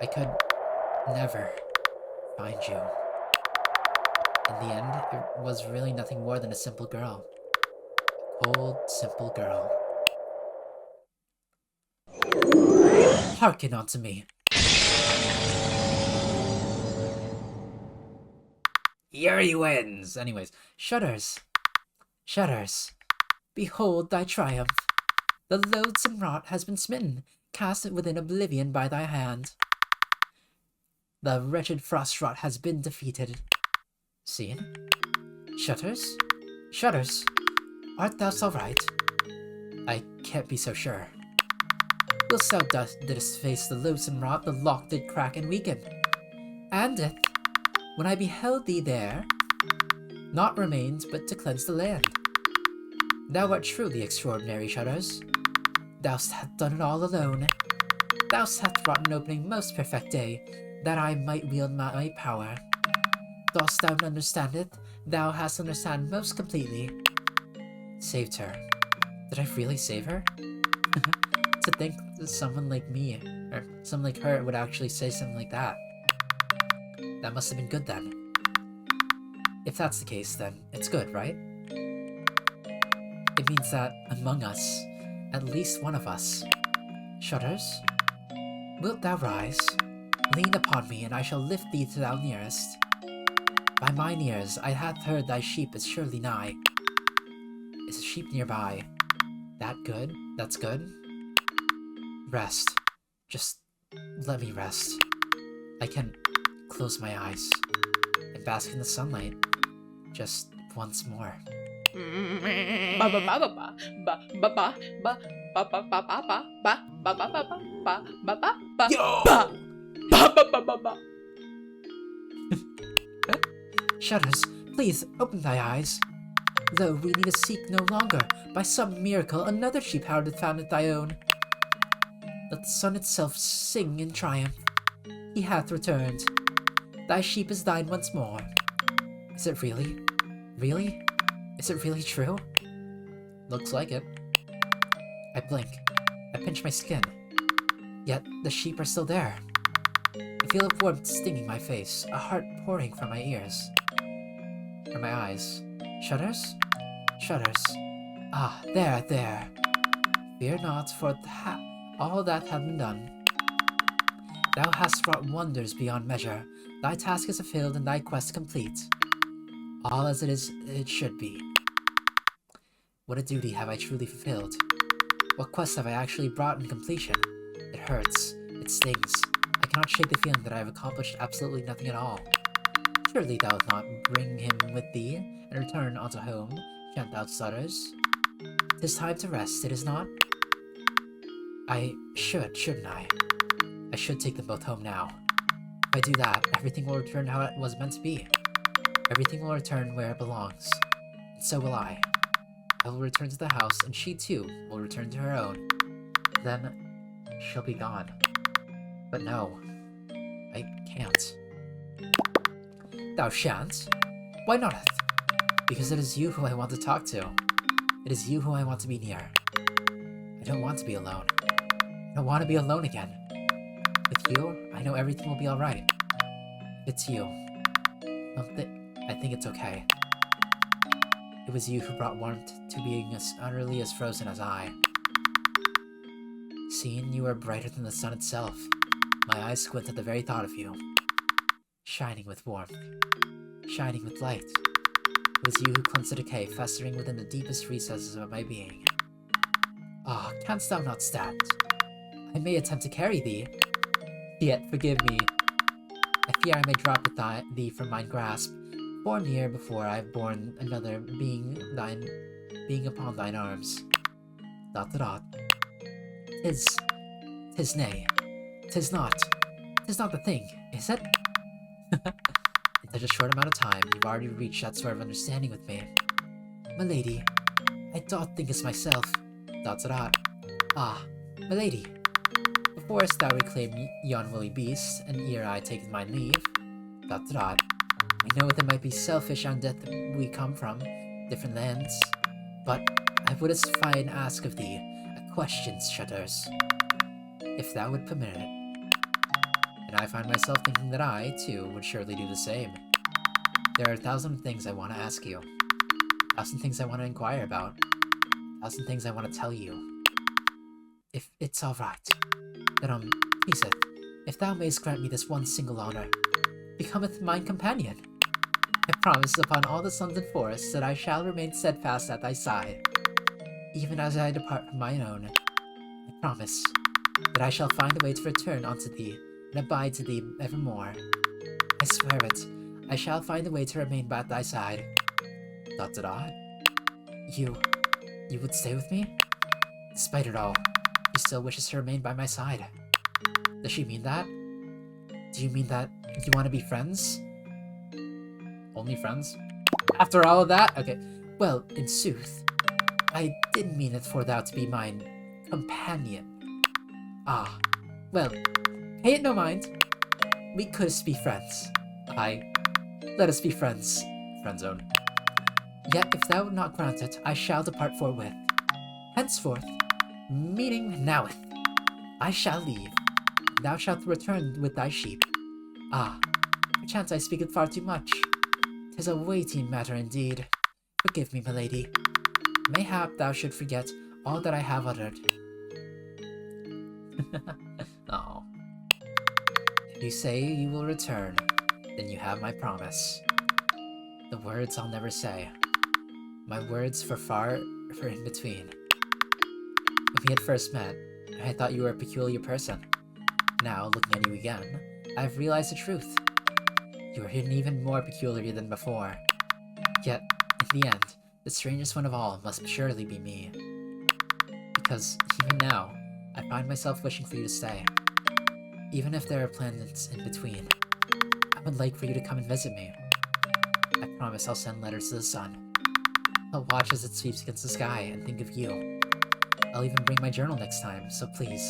S1: I could never find you. In the end, it was really nothing more than a simple girl. A cold, simple girl. Hearken unto me. Yuri wins! Anyways, Shudders. Shudders. Behold thy triumph. The loathsome rot has been smitten, cast within oblivion by thy hand. The wretched frost rot has been defeated. See? Shudders? Shudders, art thou all right? I can't be so sure. Whilst thou didst face the loathsome rot, the lock did crack and weaken. And death, when I beheld thee there, naught remained but to cleanse the land. Thou art truly extraordinary, Shudders. Thou hast done it all alone. Thou hast wrought an opening most perfect day, that I might wield my power. Dost thou understand it? Thou hast understand most completely. Saved her. Did I really save her? To think that someone like me, or someone like her, would actually say something like that. That must have been good then. If that's the case, then it's good, right? It means that among us, at least one of us. Shudders? Wilt thou rise? Lean upon me, and I shall lift thee to thou nearest. By mine ears, I hath heard thy sheep is surely nigh. Is a sheep nearby? That good? That's good? Rest. Just let me rest. I can close my eyes and bask in the sunlight just once more.
S2: Yo!
S1: Shudders, please open thy eyes. Lo, we need to seek no longer. By some miracle, another sheep hath found thy own. Let the sun itself sing in triumph. He hath returned. Thy sheep is thine once more. Is it really? Really? Is it really true? Looks like it. I blink. I pinch my skin. Yet the sheep are still there. I feel a warmth stinging my face, a heart pouring from my ears. From my eyes. Shudders? Shudders. Ah, there. Fear not, for all that hath been done. Thou hast wrought wonders beyond measure. Thy task is fulfilled and thy quest complete. All as it should be. What a duty have I truly fulfilled. What quest have I actually brought in completion? It hurts. It stings. I cannot shake the feeling that I have accomplished absolutely nothing at all. Surely thou wilt not bring him with thee, and return unto home, chant thou stutters. 'Tis time to rest, it is not? I shouldn't I? I should take them both home now. If I do that, everything will return how it was meant to be. Everything will return where it belongs. And so will I. I will return to the house, and she too will return to her own. Then she'll be gone. But no, I can't. Thou shan't? Why not? Because it is you who I want to talk to. It is you who I want to be near. I don't want to be alone. I don't want to be alone again. With you, I know everything will be alright. It's you. I think it's okay. It was you who brought warmth to being as utterly as frozen as I. Seeing you are brighter than the sun itself. My eyes squint at the very thought of you. Shining with warmth. Shining with light. It was you who cleansed the decay festering within the deepest recesses of my being. Ah, canst thou not stand? I may attempt to carry thee. Yet forgive me. I fear I may drop thee from mine grasp, borne near before I have borne another being upon thine arms. ... Tis nay. Tis not the thing, is it? In such a short amount of time, you've already reached that sort of understanding with me. Milady, I doth think as myself. ... Ah, milady, beforest thou reclaim yon woolly beast, and ere I take my leave. ... I know that might be selfish on death we come from, different lands, but I would as fine ask of thee a question, Shudders, if thou would permit it. And I find myself thinking that I, too, would surely do the same. There are 1,000 things I want to ask you, 1,000 things I want to inquire about, 1,000 things I want to tell you. If it's all right, then pleaseth, if thou mayst grant me this one single honor, becometh mine companion. I promise upon all the suns and forests that I shall remain steadfast at thy side, even as I depart from mine own. I promise that I shall find a way to return unto thee and abide to thee evermore. I swear it, I shall find a way to remain by thy side. ... You would stay with me? Despite it all, she still wishes to remain by my side. Does she mean that? Do you mean that you want to be friends? Only friends? After all of that? Okay. Well, in sooth, I did mean it for thou to be mine companion. Ah, well, pay it no mind. We could be friends. Aye, let us be friends. Friendzone. Yet if thou would not grant it, I shall depart forthwith. Henceforth, meaning noweth, I shall leave. Thou shalt return with thy sheep. Ah, perchance I speak it far too much. 'Tis a weighty matter indeed. Forgive me, milady. Mayhap thou should forget all that I have uttered. Oh. If you say you will return, then you have my promise. The words I'll never say. My words for in between. When we had first met, I thought you were a peculiar person. Now, looking at you again, I've realized the truth. You are hidden even more peculiar than before. Yet, in the end, the strangest one of all must surely be me. Because, even now, I find myself wishing for you to stay. Even if there are planets in between, I would like for you to come and visit me. I promise I'll send letters to the sun. I'll watch as it sweeps against the sky and think of you. I'll even bring my journal next time, so please,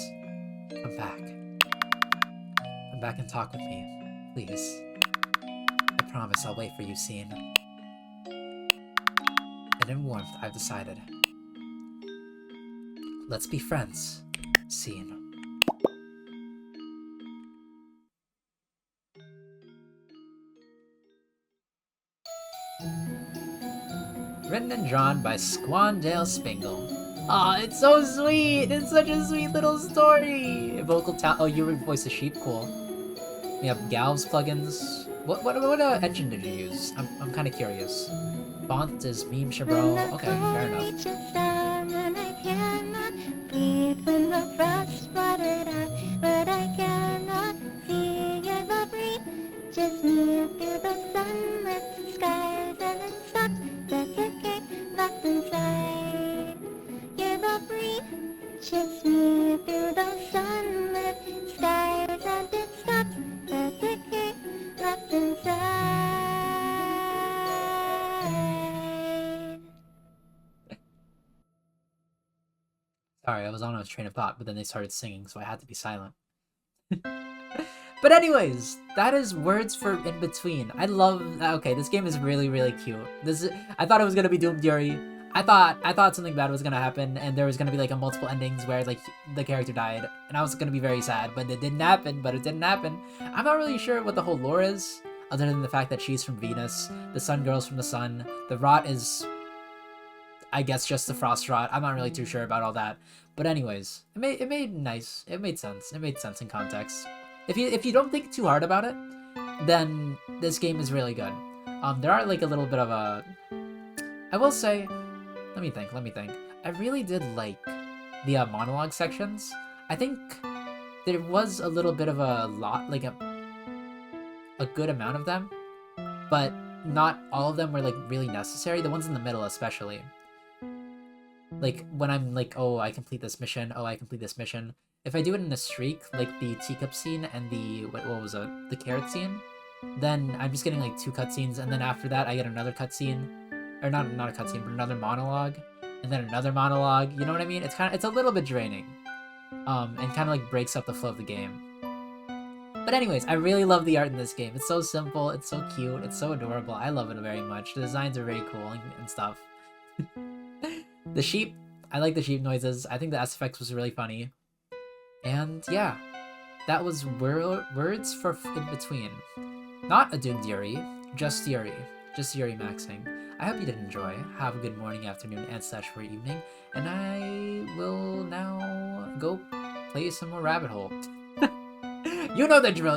S1: come back. Come back and talk with me, please. I promise I'll wait for you, Scene. And in warmth, I've decided. Let's be friends, Scene. Written and drawn by Squandale Spingle. Aw, it's so sweet! It's such a sweet little story! Vocal talent. Oh, you voice a sheep? Cool. We have Galv's plugins. What engine did you use? I'm kind of curious. Font is Meme Shabro. Okay, fair enough.
S3: Just move through the sunlit skies and it stops the decay locked inside. You're the breeze. Just move through the sunlit skies and it stops the decay locked inside.
S1: Sorry, I was on a train of thought, but then they started singing, so I had to be silent. But anyways, that is Words for In Between. I love. Okay, this game is really, really cute. I thought it was gonna be Doomed Yuri. I thought something bad was gonna happen, and there was gonna be like a multiple endings where like the character died, and I was gonna be very sad. But it didn't happen. But it didn't happen. I'm not really sure what the whole lore is, other than the fact that she's from Venus, the Sun Girl's from the Sun, the Rot is, I guess, just the Frost Rot. I'm not really too sure about all that. But anyways, it made sense. It made sense in context. If you don't think too hard about it, then this game is really good. There are like a little bit of a, I will say, let me think. I really did like the monologue sections. I think there was a little bit of a lot, like a good amount of them, but not all of them were like really necessary. The ones in the middle especially. Like when I'm like, oh, I complete this mission. Oh, I complete this mission. If I do it in a streak, like the teacup scene and the what was it, the carrot scene, then I'm just getting like 2 cutscenes, and then after that I get another cutscene, or not a cutscene, but another monologue, and then another monologue. You know what I mean? It's a little bit draining, and kind of like breaks up the flow of the game. But anyways, I really love the art in this game. It's so simple, it's so cute, it's so adorable. I love it very much. The designs are very cool and stuff. The sheep, I like the sheep noises. I think the S-Effects was really funny. And yeah, that was Words for In Between. Not a Doomed Yuri, just Yuri. Just Yuri maxing. I hope you did enjoy. Have a good morning, afternoon, and / for evening. And I will now go play some more Rabbit Hole. You know the drill.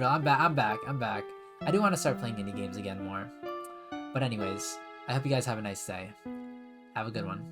S1: I'm back. I do want to start playing indie games again more. But anyways, I hope you guys have a nice day. Have a good one.